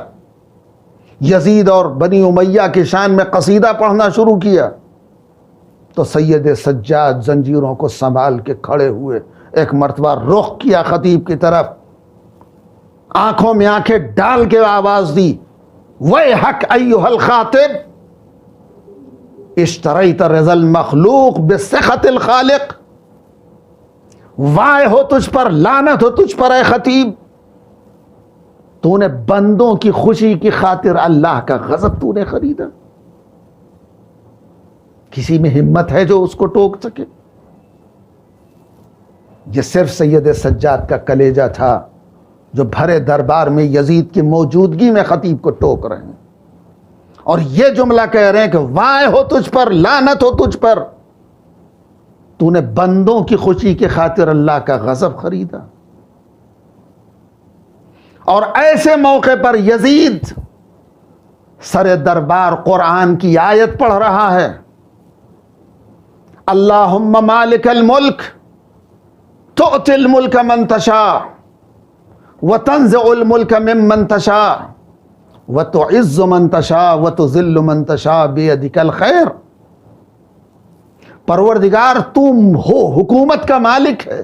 Speaker 4: یزید اور بنی امیہ کی شان میں قصیدہ پڑھنا شروع کیا، تو سید سجاد زنجیروں کو سنبھال کے کھڑے ہوئے، ایک مرتبہ رخ کیا خطیب کی طرف، آنکھوں میں آنکھیں ڈال کے آواز دی، ویحک ایھا الخاطب اشتریت رضا المخلوق بسخط الخالق، وائے ہو تجھ پر، لعنت ہو تجھ پر اے خطیب، تو نے بندوں کی خوشی کی خاطر اللہ کا غضب تو نے خریدا۔ کسی میں ہمت ہے جو اس کو ٹوک سکے؟ یہ صرف سید سجاد کا کلیجہ تھا جو بھرے دربار میں یزید کی موجودگی میں خطیب کو ٹوک رہے ہیں اور یہ جملہ کہہ رہے ہیں کہ وائے ہو تجھ پر، لعنت ہو تجھ پر، تو نے بندوں کی خوشی کی خاطر اللہ کا غضب خریدا۔ اور ایسے موقع پر یزید سر دربار قرآن کی آیت پڑھ رہا ہے، اللہم مالک الملک تؤتی الملک من تشاء وتنزع الملک ممن تشاء وتعز من تشاء وتذل من تشاء بیدک الخیر۔ پروردگار تم ہو، حکومت کا مالک ہے،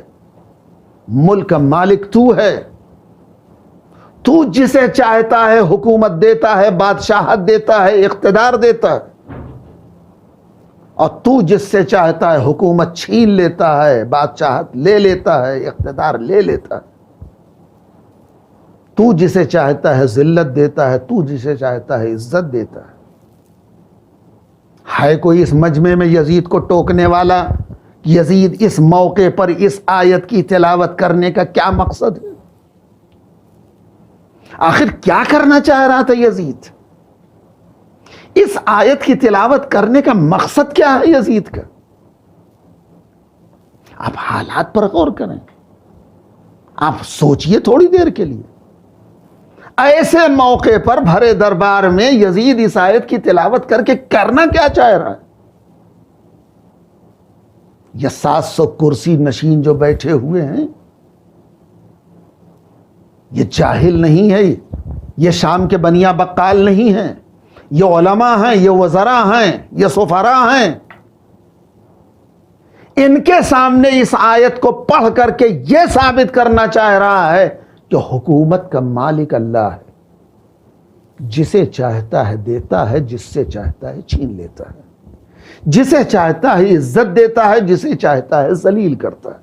Speaker 4: ملک کا مالک تو ہے، تو جسے چاہتا ہے حکومت دیتا ہے، بادشاہت دیتا ہے، اقتدار دیتا ہے، اور تو جس سے چاہتا ہے حکومت چھین لیتا ہے، بادشاہت لے لیتا ہے، اقتدار لے لیتا ہے، تو جسے چاہتا ہے ذلت دیتا ہے، تو جسے چاہتا ہے عزت دیتا ہے۔ ہے کوئی اس مجمع میں یزید کو ٹوکنے والا؟ یزید اس موقع پر اس آیت کی تلاوت کرنے کا کیا مقصد ہے؟ آخر کیا کرنا چاہ رہا تھا یزید؟ اس آیت کی تلاوت کرنے کا مقصد کیا ہے یزید کا؟ آپ حالات پر غور کریں، آپ سوچئے تھوڑی دیر کے لیے۔ ایسے موقع پر بھرے دربار میں یزید اس آیت کی تلاوت کر کے کرنا کیا چاہ رہا ہے؟ یہ 700 کرسی نشین جو بیٹھے ہوئے ہیں، یہ جاہل نہیں ہے، یہ شام کے بنیا بقال نہیں ہیں، یہ علماء ہیں، یہ وزراء ہیں، یہ سفراء ہیں۔ ان کے سامنے اس آیت کو پڑھ کر کے یہ ثابت کرنا چاہ رہا ہے کہ حکومت کا مالک اللہ ہے، جسے چاہتا ہے دیتا ہے، جس سے چاہتا ہے چھین لیتا ہے، جسے چاہتا ہے عزت دیتا ہے، جسے چاہتا ہے ذلیل کرتا ہے۔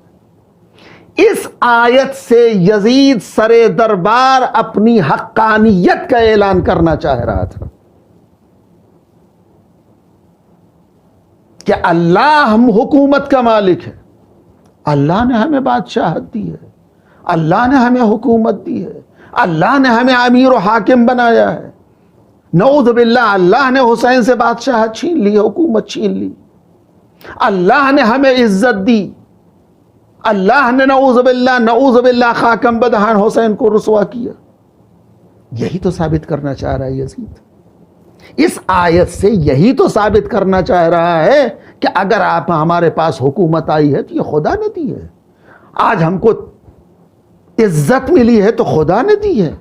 Speaker 4: اس آیت سے یزید سر دربار اپنی حقانیت کا اعلان کرنا چاہ رہا تھا کہ اللہ ہم حکومت کا مالک ہے، اللہ نے ہمیں بادشاہت دی ہے، اللہ نے ہمیں حکومت دی ہے، اللہ نے ہمیں امیر و حاکم بنایا ہے۔ نعوذ باللہ اللہ نے حسین سے بادشاہت چھین لی، حکومت چھین لی، اللہ نے ہمیں عزت دی، اللہ نے نعوذ باللہ خاکم بدہان حسین کو رسوا کیا۔ یہی تو ثابت کرنا چاہ رہا ہے یزید، اس آیت سے یہی تو ثابت کرنا چاہ رہا ہے کہ اگر آپ ہمارے پاس حکومت آئی ہے تو یہ خدا نے دی ہے، آج ہم کو عزت ملی ہے تو خدا نے دی ہے۔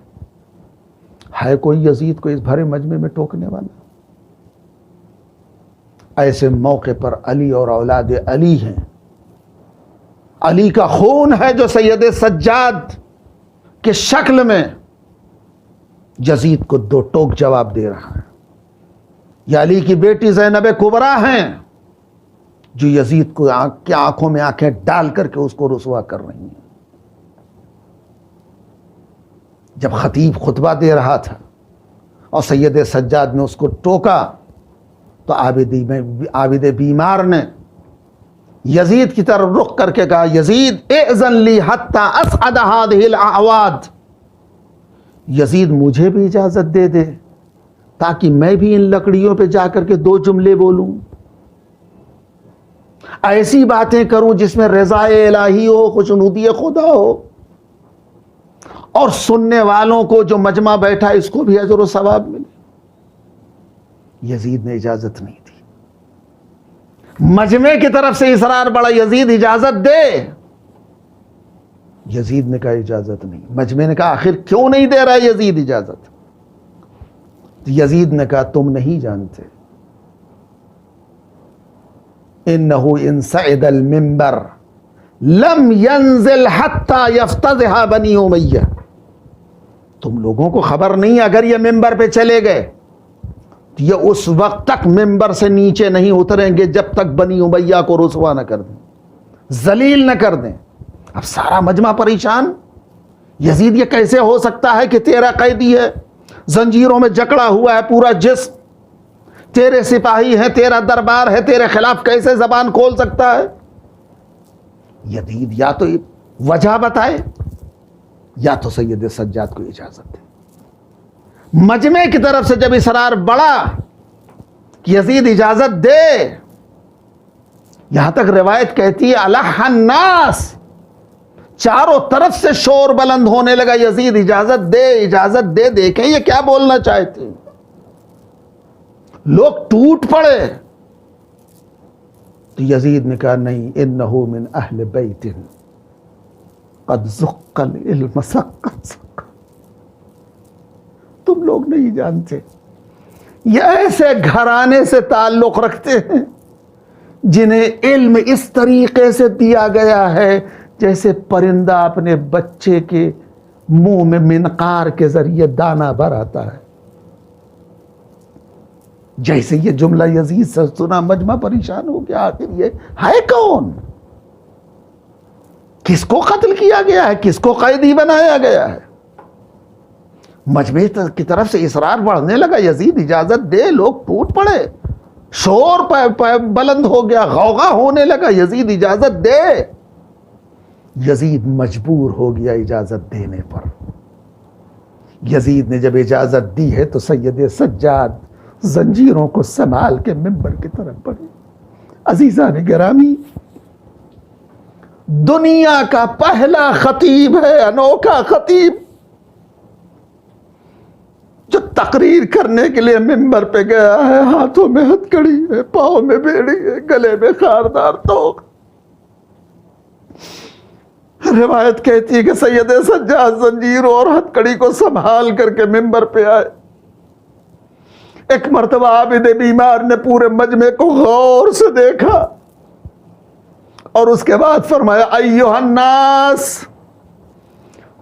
Speaker 4: ہے کوئی یزید کو اس بھرے مجمع میں ٹوکنے والا؟ ایسے موقع پر علی اور اولاد علی ہیں، علی کا خون ہے جو سید سجاد کے شکل میں یزید کو دو ٹوک جواب دے رہا ہے۔ یہ علی کی بیٹی زینب کبریٰ ہیں جو یزید کو کی آنکھوں میں آنکھیں ڈال کر کے اس کو رسوا کر رہی ہیں۔ جب خطیب خطبہ دے رہا تھا اور سید سجاد نے اس کو ٹوکا تو عابد بیمار نے یزید کی طرف رخ کر کے کہا، یزید اذن لی حتی اسعد هذه الاعواد، یزید مجھے بھی اجازت دے دے تاکہ میں بھی ان لکڑیوں پہ جا کر کے دو جملے بولوں، ایسی باتیں کروں جس میں رضا الہی ہو، خوشنودی خدا ہو، اور سننے والوں کو جو مجمع بیٹھا اس کو بھی اجر و ثواب ملے۔ یزید نے اجازت نہیں دی، مجمع کی طرف سے اصرار بڑا، یزید اجازت دے۔ یزید نے کہا اجازت نہیں. مجمع نے کہا آخر کیوں نہیں دے رہا یزید اجازت؟ یزید نے کہا تم نہیں جانتے انہو ان صعد المنبر لم ينزل حتى يفتضح بنی امیہ. تم لوگوں کو خبر نہیں اگر یہ ممبر پہ چلے گئے تو یہ اس وقت تک ممبر سے نیچے نہیں اتریں گے جب تک بنی امیہ کو رسوا نہ کر دیں, ذلیل نہ کر دیں. اب سارا مجمع پریشان, یزید یہ کیسے ہو سکتا ہے کہ تیرا قیدی ہے, زنجیروں میں جکڑا ہوا ہے پورا جسم, تیرے سپاہی ہیں, تیرا دربار ہے, تیرے خلاف کیسے زبان کھول سکتا ہے؟ یزید یا تو وجہ بتائے یا تو سید سجاد کو اجازت دے. مجمع کی طرف سے جب اصرار بڑھا کہ یزید اجازت دے, یہاں تک روایت کہتی ہے الح الناس, چاروں طرف سے شور بلند ہونے لگا یزید اجازت دے اجازت دے. دیکھیں یہ کیا بولنا چاہتے ہیں, لوگ ٹوٹ پڑے. تو یزید نے کہا نہیں, انہو من اہل بیت قد زق العلم سقا سقا. تم لوگ نہیں جانتے یہ ایسے گھرانے سے تعلق رکھتے ہیں جنہیں علم اس طریقے سے دیا گیا ہے جیسے پرندہ اپنے بچے کے منہ میں منقار کے ذریعے دانہ بھر آتا ہے. جیسے یہ جملہ یزید سے سنا مجمع پریشان ہو گیا, آخر یہ ہے کون, کس کو قتل کیا گیا ہے, کس کو قیدی بنایا گیا ہے؟ مجمع کی طرف سے اصرار بڑھنے لگا یزید اجازت دے. لوگ ٹوٹ پڑے, شور بلند ہو گیا, غوغا ہونے لگا یزید اجازت دے. یزید مجبور ہو گیا اجازت دینے پر. یزید نے جب اجازت دی ہے تو سید سجاد زنجیروں کو سنبھال کے منبر کی طرف بڑھے. عزیزان گرامی, دنیا کا پہلا خطیب ہے, انوکھا خطیب, جو تقریر کرنے کے لیے منبر پہ گیا ہے. ہاتھوں میں ہتھ کڑی ہے, پاؤں میں بیڑی ہے, گلے میں خاردار توق. روایت کہتی ہے کہ سید سجاد زنجیروں اور ہتھ کڑی کو سنبھال کر کے منبر پہ آئے. ایک مرتبہ عابد بیمار نے پورے مجمع کو غور سے دیکھا اور اس کے بعد فرمایا ایھا الناس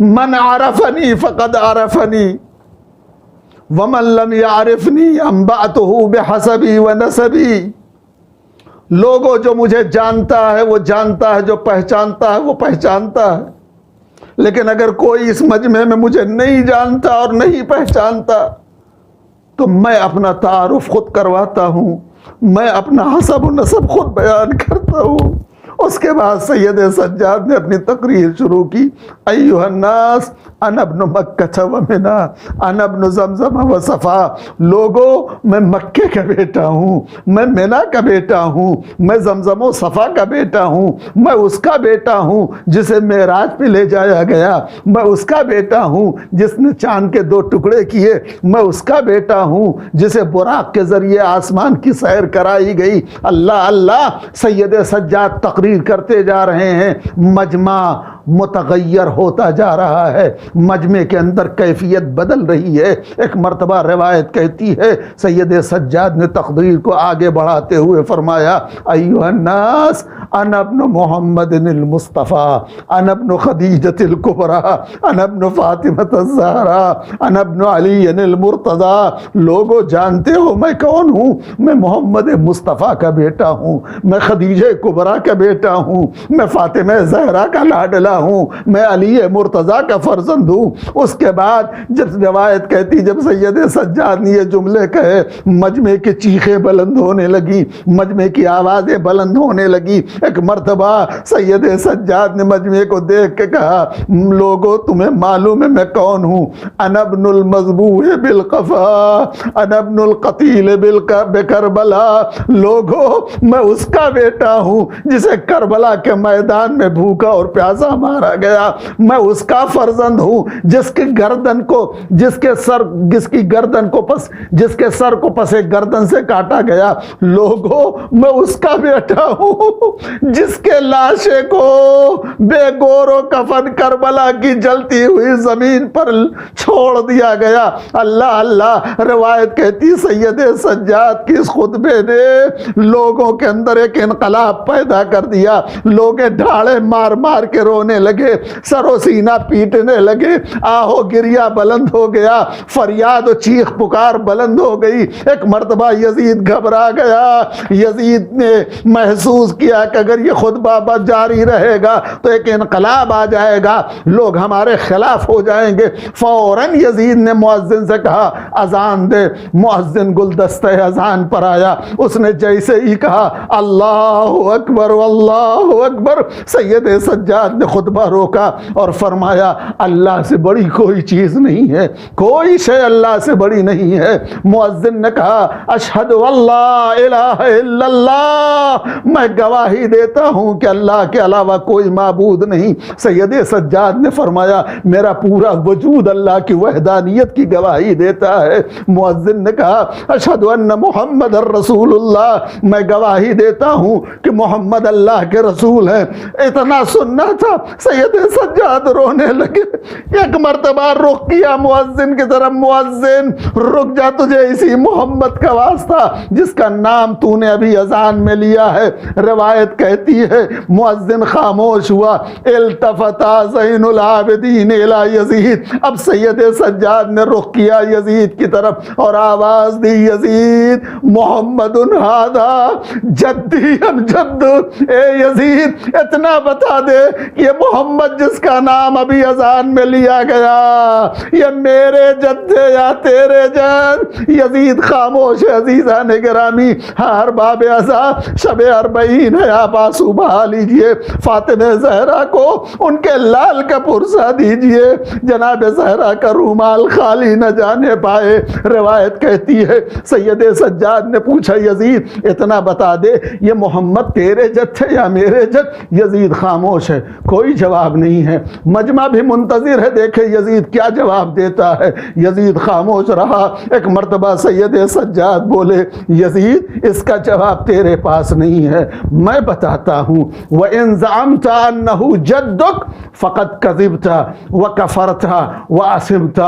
Speaker 4: من عرفنی فقد عرفنی ومن لم يعرفنی انبأته بحسبی ونسبی. لوگوں جو مجھے جانتا ہے وہ جانتا ہے, جو پہچانتا ہے وہ پہچانتا ہے, لیکن اگر کوئی اس مجمع میں مجھے نہیں جانتا اور نہیں پہچانتا تو میں اپنا تعارف خود کرواتا ہوں, میں اپنا حسب و نسب خود بیان کرتا ہوں. اس کے بعد سید سجاد نے اپنی تقریر شروع کی. ایھا الناس انا ابن مکہ و منا انا ابن زمزم و صفا. لوگوں میں مکے کا بیٹا ہوں, میں منا کا بیٹا ہوں, میں زمزم و صفا کا بیٹا ہوں, میں اس کا بیٹا ہوں جسے معراج پہ لے جایا گیا, میں اس کا بیٹا ہوں جس نے چاند کے 2 ٹکڑے کیے, میں اس کا بیٹا ہوں جسے براق کے ذریعے آسمان کی سیر کرائی گئی. اللہ اللہ, سید سجاد تقریر کرتے جا رہے ہیں. مجمع متغیر ہوتا جا رہا ہے, مجمع کے اندر کیفیت بدل رہی ہے. ایک مرتبہ روایت کہتی ہے سید سجاد نے تقریر کو آگے بڑھاتے ہوئے فرمایا ایھا الناس انا ابن محمد المصطفیٰ انا ابن خدیجۃ الکبریٰ انا ابن فاطمۃ الزہراء انا ابن علی المرتضیٰ. لوگوں جانتے ہو میں کون ہوں, میں محمد مصطفیٰ کا بیٹا ہوں, میں خدیجہ کبریٰ کا بیٹا ہوں, میں فاطمہ زہرا کا لاڈلا ہوں, میں علی مرتضیٰ کا فرزند ہوں. اس کے بعد جب روایت کہتی جب سید سجاد نے یہ جملے کہے مجمع کی چیخیں بلند ہونے لگی, مجمع کی آوازیں بلند ہونے لگی. ایک مرتبہ سید سجاد نے مجمع کو دیکھ کے کہا لوگوں تمہیں معلوم ہے میں کون ہوں, انا ابن المذبوح بالقفا انا ابن القتیل بکربلا. لوگوں میں اس کا بیٹا ہوں جسے کربلا کے میدان میں بھوکا اور پیاسا مارا گیا، میں اس کا فرزند ہوں جس کی گردن کو جس کے سر کو پس گردن سے کاٹا گیا۔ لوگوں میں اس کا بیٹا ہوں جس کے لاشے کو بے گور و کفن کربلا کی جلتی ہوئی زمین پر چھوڑ دیا گیا۔ اللہ اللہ، روایت کہتی سید سجاد کی اس خطبے نے لوگوں کے اندر ایک انقلاب پیدا کر دیا۔ لوگ ڈھاڑے مار مار کے رونے لگے، سر و سینہ پیٹنے لگے، آہو گریہ بلند ہو گیا، فریاد و چیخ پکار بلند ہو گئی۔ ایک مرتبہ یزید گھبرا گیا، یزید نے محسوس کیا کہ اگر یہ خطبہ جاری رہے گا تو ایک انقلاب آ جائے گا، لوگ ہمارے خلاف ہو جائیں گے۔ فوراً یزید نے مؤذن سے کہا اذان دے۔ مؤذن گلدستہ اذان پر آیا، اس نے جیسے ہی کہا اللہ اکبر واللہ اکبر، سید سجاد نے خطبہ روکا اور فرمایا اللہ سے بڑی کوئی چیز نہیں ہے، کوئی شے اللہ سے بڑی نہیں ہے۔ مؤذن نے کہا اشہد واللہ الہ الا اللہ، میں گواہی دیتا ہوں کہ اللہ کے علاوہ کوئی معبود نہیں۔ سید سجاد نے فرمایا میرا پورا وجود اللہ کی وحدانیت کی گواہی دیتا ہے۔ مؤذن نے کہا اشہد ان محمد الرسول اللہ، میں گواہی دیتا ہوں کہ محمد اللہ کے رسول ہیں۔ اتنا سننا تھا، سید سجاد رونے لگے۔ ایک مرتبہ رخ کیا مؤذن کی طرف، مؤذن رک جا، تجھے اسی محمد کا واسطہ جس کا نام تو نے ابھی اذان میں لیا ہے۔ روایت کہتی ہے مؤذن خاموش ہوا، التفتا زین العابدین الی یزید، اب سید سجاد نے رخ کیا یزید کی طرف اور آواز دی یزید محمد ھذا جدی ام جد، اے یزید اتنا بتا دے کہ یہ محمد جس کا نام ابھی اذان میں لیا گیا یہ میرے جد ہے یا تیرے جد؟ یزید خاموش ہے۔ عزیزان گرامی، ہر باب ازا شب 40 ہے، آپ آنسو بہا لیجئے، فاطمہ زہرا کو ان کے لال کا پرسہ دیجئے، جناب زہرا کا رومال خالی نہ جانے پائے۔ روایت کہتی ہے سید سجاد نے پوچھا یزید اتنا بتا دے یہ محمد تیرے جد تھے یا میرے جد؟ یزید خاموش ہے، کوئی جواب نہیں ہے۔ مجمع بھی منتظر ہے، دیکھے یزید کیا جواب دیتا ہے۔ یزید خاموش رہا۔ ایک مرتبہ سید سجاد بولے یزید اس کا جواب تیرے پاس نہیں ہے، میں بتاتا ہوں۔ وَإِن زَعَمْتَ أَنَّهُ جَدُّكَ فَقَدْ كَذِبْتَ وَكَفَرْتَ وَأَثِمْتَ،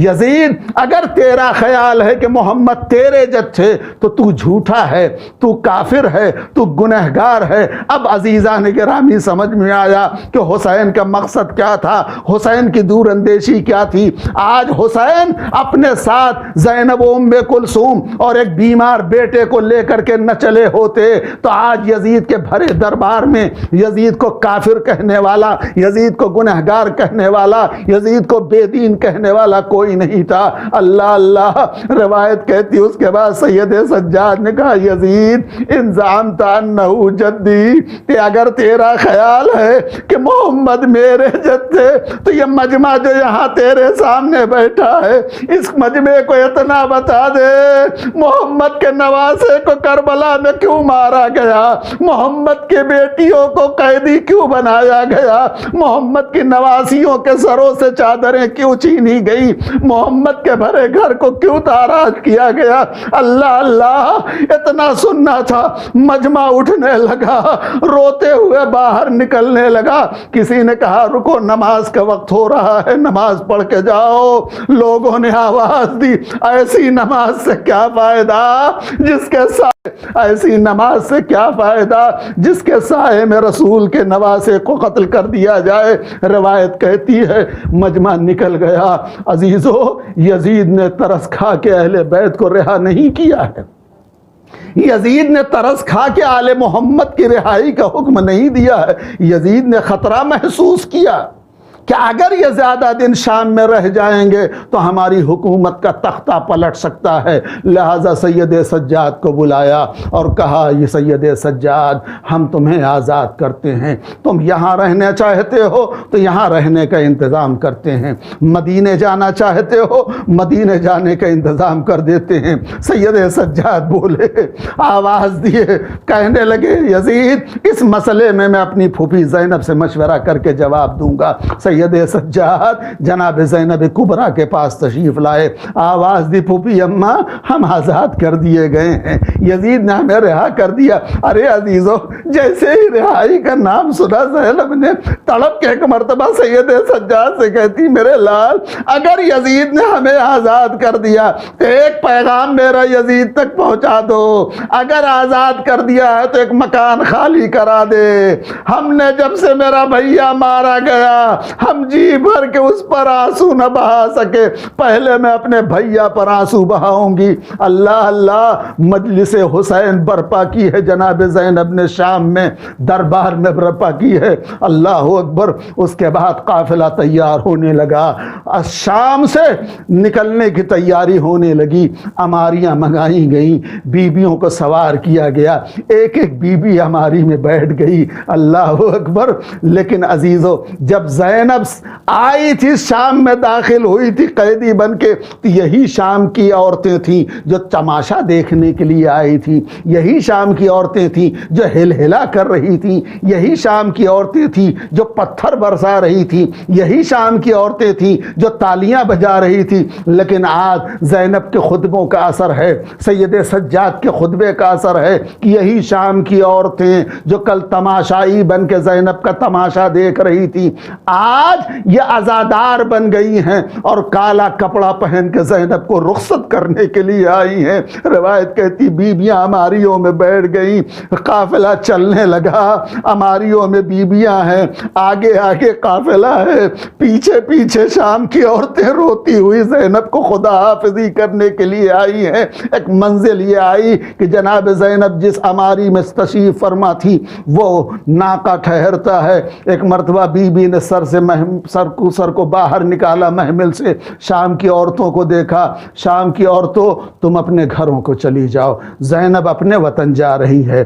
Speaker 4: یزید اگر تیرا خیال ہے کہ محمد تیرے جد تھے تو تو جھوٹا ہے، تو کافر ہے، تو گنہگار ہے۔ اب عزیزان گرامی سمجھ میں آیا کہ حسین کا مقصد کیا تھا، حسین کی دور اندیشی کیا تھی۔ آج حسین اپنے ساتھ زینب و ام کلثوم اور ایک بیمار بیٹے کو لے کر کے نہ چلے ہوتے تو آج یزید کے بھرے دربار میں یزید کو کافر کہنے والا، یزید کو گنہگار کہنے والا، یزید کو بے دین کہنے والا کوئی نہیں تھا۔ اللہ اللہ، روایت کہتی اس کے بعد سید سجاد نے کہا یزید ان زعمت انہ جدی، کہ اگر تیرا خیال ہے کہ محمد میرے جد تھے تو یہ مجمع جو یہاں تیرے سامنے بیٹھا ہے اس مجمع کو اتنا بتا دے محمد کے نواسے کو کربلا میں کیوں مارا گیا، محمد کے بیٹیوں کو قیدی کیوں بنایا گیا، محمد کی نواسیوں کے سروں سے چادریں کیوں چھینی گئی، محمد کے بھرے گھر کو کیوں تاراج کیا گیا۔ اللہ اللہ، اتنا سننا تھا۔ مجمع اٹھنے لگا، روتے ہوئے باہر نکلنے لگا۔ کسی نے کہا رکو نماز کا وقت ہو رہا ہے، نماز پڑھ کے جاؤ۔ لوگوں نے آواز دی ایسی نماز سے کیا فائدہ جس کے سائے، ایسی نماز سے کیا فائدہ جس کے سائے میں رسول کے نواسے کو قتل کر دیا جائے۔ روایت کہتی ہے مجمع نکل گیا۔ عزیزو، یزید نے ترس کھا کے اہل بیت کو رہا نہیں کیا ہے، یزید نے ترس کھا کے آل محمد کی رہائی کا حکم نہیں دیا ہے۔ یزید نے خطرہ محسوس کیا کہ اگر یہ زیادہ دن شام میں رہ جائیں گے تو ہماری حکومت کا تختہ پلٹ سکتا ہے، لہٰذا سید سجاد کو بلایا اور کہا یہ سید سجاد ہم تمہیں آزاد کرتے ہیں، تم یہاں رہنا چاہتے ہو تو یہاں رہنے کا انتظام کرتے ہیں، مدینے جانا چاہتے ہو مدینے جانے کا انتظام کر دیتے ہیں۔ سید سجاد بولے، آواز دیے، کہنے لگے یزید اس مسئلے میں اپنی پھوپھی زینب سے مشورہ کر کے جواب دوں گا۔ سید سجاد جناب زینب کبریٰ کے پاس تشریف لائے، آواز دی، پھوپھی اماں ہم آزاد کر دیے گئے ہیں، یزید نے ہمیں رہا کر دیا۔ ارے عزیزو، جیسے ہی رہائی کا نام سنا زینب نے تڑپ کے ایک مرتبہ سید سجاد سے کہتی، میرے لال اگر یزید نے ہمیں آزاد کر دیا تو ایک پیغام میرا یزید تک پہنچا دو، اگر آزاد کر دیا ہے تو ایک مکان خالی کرا دے، ہم نے جب سے میرا بھیا مارا گیا ہم جی بھر کے اس پر آنسو نہ بہا سکے، پہلے میں اپنے بھیا پر آنسو بہاؤں گی۔ اللہ اللہ، مجلس حسین برپا کی ہے جناب زینب نے، شام میں دربار میں برپا کی ہے، اللہ اکبر۔ اس کے بعد قافلہ تیار ہونے لگا، شام سے نکلنے کی تیاری ہونے لگی، اماریاں منگائی گئیں، بیویوں کو سوار کیا گیا، ایک ایک بیوی اماری میں بیٹھ گئی، اللہ اکبر۔ لیکن عزیزو، جب زینب آئی تھی شام میں داخل ہوئی تھی قیدی بن کے، تو یہی شام کی عورتیں تھیں جو تماشا دیکھنے کے لیے آئی تھیں، یہی شام کی عورتیں تھیں جو ہل ہلا کر رہی تھیں، یہی شام کی عورتیں تھیں جو پتھر برسا رہی تھیں، یہی شام کی عورتیں تھیں جو تالیاں بجا رہی تھیں۔ لیکن آج زینب کے خطبوں کا اثر ہے، سید سجاد کے خطبے کا اثر ہے کہ یہی شام کی عورتیں جو کل تماشائی بن کے زینب کا تماشا دیکھ رہی تھی، آج یہ عزادار بن گئی ہیں اور کالا کپڑا پہن کے زینب کو رخصت کرنے کے لیے آئی ہیں۔ روایت کہتی بیبیاں اماریوں میں بیٹھ گئیں، قافلہ چلنے لگا، اماریوں میں بیبیاں ہیں، آگے آگے قافلہ ہے، پیچھے پیچھے شام کی عورتیں روتی ہوئی زینب کو خدا حافظی کرنے کے لیے آئی ہیں۔ ایک منزل یہ آئی کہ جناب زینب جس اماری میں تشریف فرما تھی وہ ناکا ٹھہرتا ہے، ایک مرتبہ بی بی نے سر کو باہر نکالا محمل سے، شام کی عورتوں کو دیکھا، شام کی عورتوں تم اپنے گھروں کو چلی جاؤ، زینب اپنے وطن جا رہی ہے۔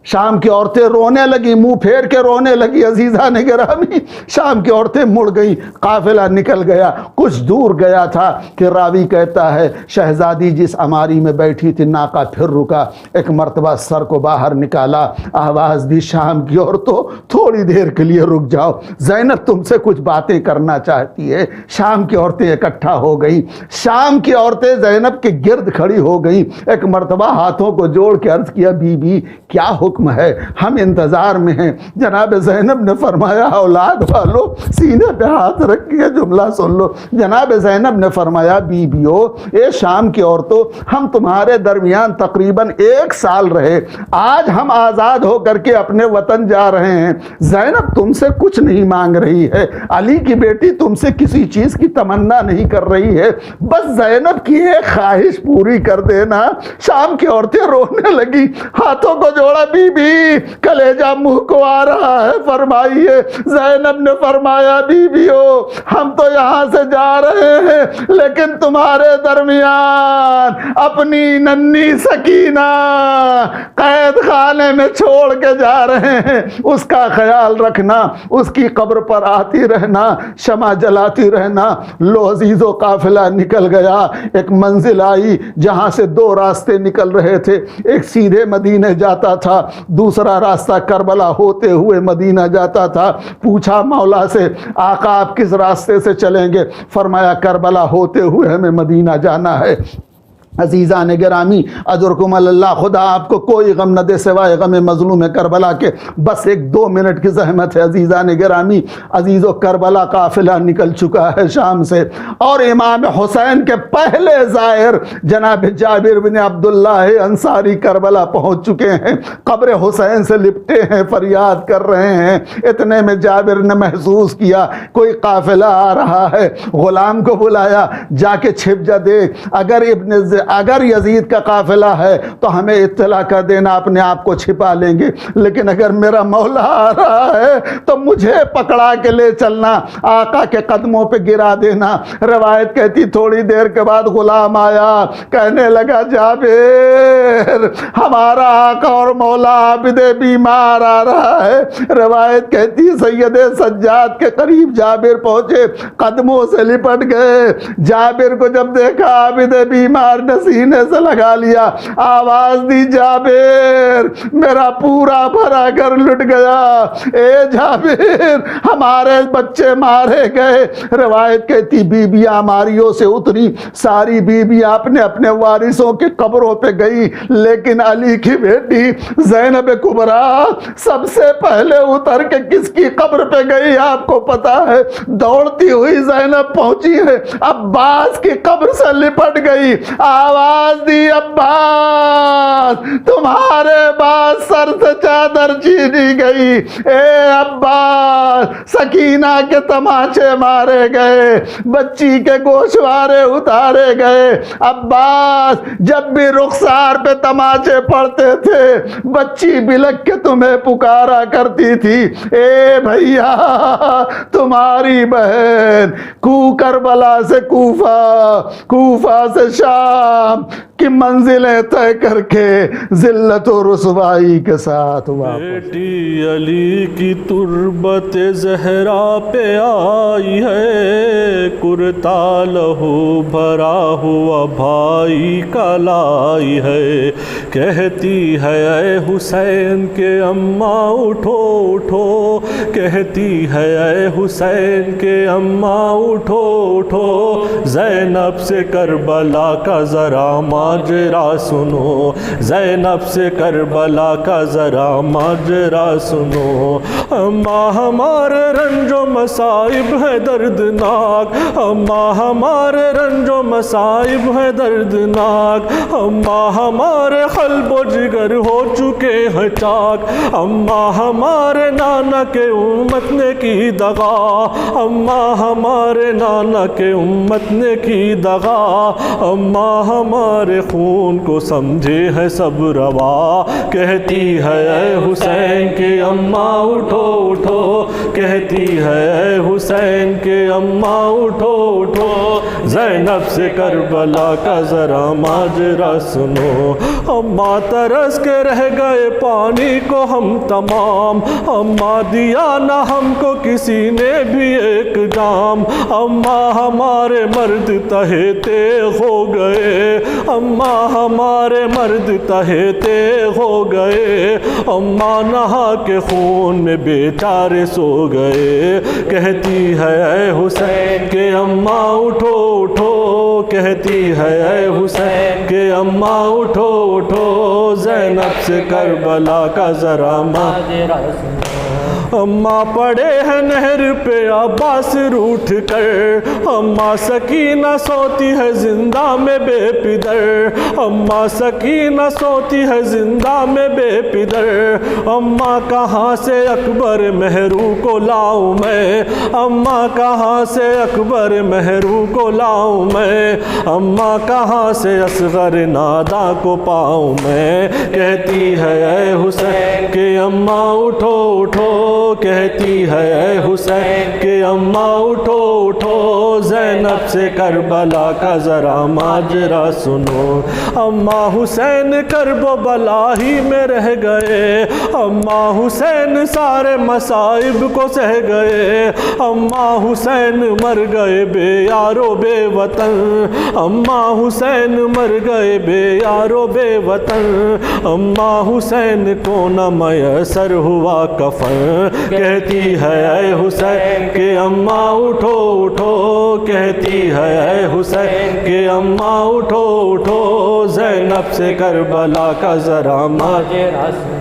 Speaker 4: شام کی عورتیں رونے لگی، منہ پھیر کے رونے لگی، عزیزان گرامی، شام کی عورتیں مڑ گئی، قافلہ نکل گیا، کچھ دور گیا تھا کہ راوی کہتا ہے شہزادی جس اماری میں بیٹھی تھی ناکا پھر رکا، ایک مرتبہ سر کو باہر نکالا، آواز دی شام کی عورتوں تھوڑی دیر کے لیے رک جاؤ، زینب تم سے کچھ باتیں کرنا چاہتی ہے۔ شام کی عورتیں اکٹھا ہو گئیں، شام کی عورتیں زینب کے گرد کھڑی ہو گئیں، ایک مرتبہ ہاتھوں کو جوڑ کے عرض کیا بی بی کیا حکم ہے، ہم انتظار میں ہیں۔ جناب زینب نے فرمایا اولاد والو سینے پہ ہاتھ رکھ کے جملہ سن لو۔ جناب زینب نے فرمایا بیبیو اے شام کی عورتوں، ہم تمہارے درمیان تقریباً 1 سال رہے، آج ہم آزاد ہو کر کے اپنے وطن جا رہے ہیں، زینب تم سے کچھ نہیں مانگ رہی ہے، علی کی بیٹی تم سے کسی چیز کی تمنا نہیں کر رہی ہے، بس زینب کی ایک خواہش پوری کر دینا۔ شام کی عورتیں رونے لگی، ہاتھوں کو جوڑا بی بی کلیجہ منہ کو آ رہا ہے، فرمائیے۔ زینب نے فرمایا بیبیو ہم تو یہاں سے جا رہے ہیں لیکن تمہارے درمیان اپنی ننھی سکینہ قید خانے میں چھوڑ کے جا رہے ہیں، اس کا خیال رکھنا، اس کی قبر پر آتی رہنا، شمع جلاتی رہنا۔ لو عزیزو قافلہ نکل گیا، ایک منزل آئی جہاں سے 2 راستے نکل رہے تھے، ایک سیدھے مدینے جاتا تھا، دوسرا راستہ کربلا ہوتے ہوئے مدینہ جاتا تھا۔ پوچھا مولا سے آقا آپ کس راستے سے چلیں گے؟ فرمایا کربلا ہوتے ہوئے ہمیں مدینہ جانا ہے۔ عزیزان گرامی اجرکم اللہ، خدا آپ کو کوئی غم نہ دے سوائے غم مظلوم کربلا کے، بس 1-2 منٹ کی زحمت ہے۔ عزیزان گرامی عزیزو کربلا قافلہ نکل چکا ہے شام سے، اور امام حسین کے پہلے زائر جناب جابر بن عبداللہ انصاری کربلا پہنچ چکے ہیں، قبر حسین سے لپٹے ہیں، فریاد کر رہے ہیں۔ اتنے میں جابر نے محسوس کیا کوئی قافلہ آ رہا ہے، غلام کو بلایا، جا کے چھپ جا دیکھ، اگر اگر یزید کا قافلہ ہے تو ہمیں اطلاع کر دینا، اپنے آپ کو چھپا لیں گے، لیکن اگر میرا مولا آ رہا ہے تو مجھے پکڑا کے لے چلنا، آقا کے قدموں پہ گرا دینا۔ روایت کہتی تھوڑی دیر کے بعد غلام آیا، کہنے لگا جابر ہمارا آقا اور مولا عابد بیمار آ رہا ہے۔ روایت کہتی سید سجاد کے قریب جابر پہنچے، قدموں سے لپٹ گئے۔ جابر کو جب دیکھا عابد بیمار نے سینے سے لگا لیا، آواز دی جابر میرا پورا بھرا گھر لٹ گیا، اے جابر ہمارے بچے مارے گئے۔ روایت کہتی بیبیاں ماریوں سے اتری، ساری بیبیاں اپنے اپنے وارثوں کی قبروں پہ گئی، لیکن علی کی بیٹی زینب کبریٰ سب سے پہلے اتر کے کس کی قبر پہ گئی آپ کو پتا ہے؟ دوڑتی ہوئی زینب پہنچی ہے، عباس کی قبر سے لپٹ گئی، آواز دی عباس تمہارے بعد سر سے چادر چھینی گئی، اے عباس سکینہ کے تماچے مارے گئے، بچی کے گوشوارے اتارے گئے۔ عباس جب بھی رخسار پہ تماچے پڑتے تھے بچی بلک کے تمہیں پکارا کرتی تھی، اے بھیا تمہاری بہن کربلا سے کوفہ سے شام کی منزلیں طے کر کے ذلت و رسوائی کے ساتھ واپس۔
Speaker 1: بیٹی علی کی تربت زہرا پہ آئی ہے، کرتا لہو بھرا ہوا بھائی کا لائی ہے، کہتی ہے اے حسین کے اماں اٹھو اٹھو، کہتی ہے اے حسین کے اماں اٹھو اٹھو، زینب سے کربلا کا ذرا ماجرا سنو، زینب سے کربلا کا ذرا ماجرا سنو، اماں ہمارے رنج و مصائب ہے دردناک، اماں ہمارے رنج و مصائب ہے دردناک، اماں ہمارے قلب و جگر ہو چکے ہیں چاک، اماں ہمارے نانا کے امت نے کی دغا، اماں ہمارے نانا کے امت نے کی دغا، اماں ہمارے خون کو سمجھے ہے سب روا، کہتی ہے اے حسین کے اماں اٹھو اٹھو، کہتی ہے اے حسین کے اماں اٹھو اٹھو، زینب سے کربلا کا ذرا ماجرا سنو، اماں ترس کے رہ گئے پانی کو ہم تمام، اماں دیا نہ ہم کو کسی نے بھی ایک جام، اماں ہمارے مرد تہے تیغ ہو گئے، اماں ہمارے مرد تہے تیغ ہو گئے، اماں نہا کے خون میں بیچارے سو گئے، کہتی ہے اے حسین کے اماں اٹھو اٹھو، کہتی ہے اے حسین کے اماں اٹھو اٹھو، زینب سے کربلا کا ذرا ماجرا سنو، اماں پڑے ہیں نہر پہ عباس روٹھ کر، اماں سکینہ سوتی ہے زندہ میں بے پدر، اماں سکینہ سوتی ہے زندہ میں بے پدر، اماں کہاں سے اکبر مہرو کو لاؤں میں، اماں کہاں سے اکبر مہرو کو لاؤں میں، اماں کہاں سے اصغر نادا کو پاؤں میں، کہتی ہے اے حسین کہ اماں اٹھو اٹھو، کہتی ہے اے حسین کہ اماں اٹھو اٹھو، زینب سے کربلا کا ذرا ماجرا سنو، اماں حسین کرب و بلا ہی میں رہ گئے، اماں حسین سارے مصائب کو سہ گئے، اماں حسین مر گئے بے یار و بے وطن، اماں حسین مر گئے بے یار و بے وطن، اماں حسین کو نہ میسر ہوا کفن، کہتی ہے اے حسین کہ اماں اٹھو اٹھو، کہتی ہے اے حسین کہ اماں اٹھو اٹھو، زینب سے کربلا کا ذرا ماجرا سنو۔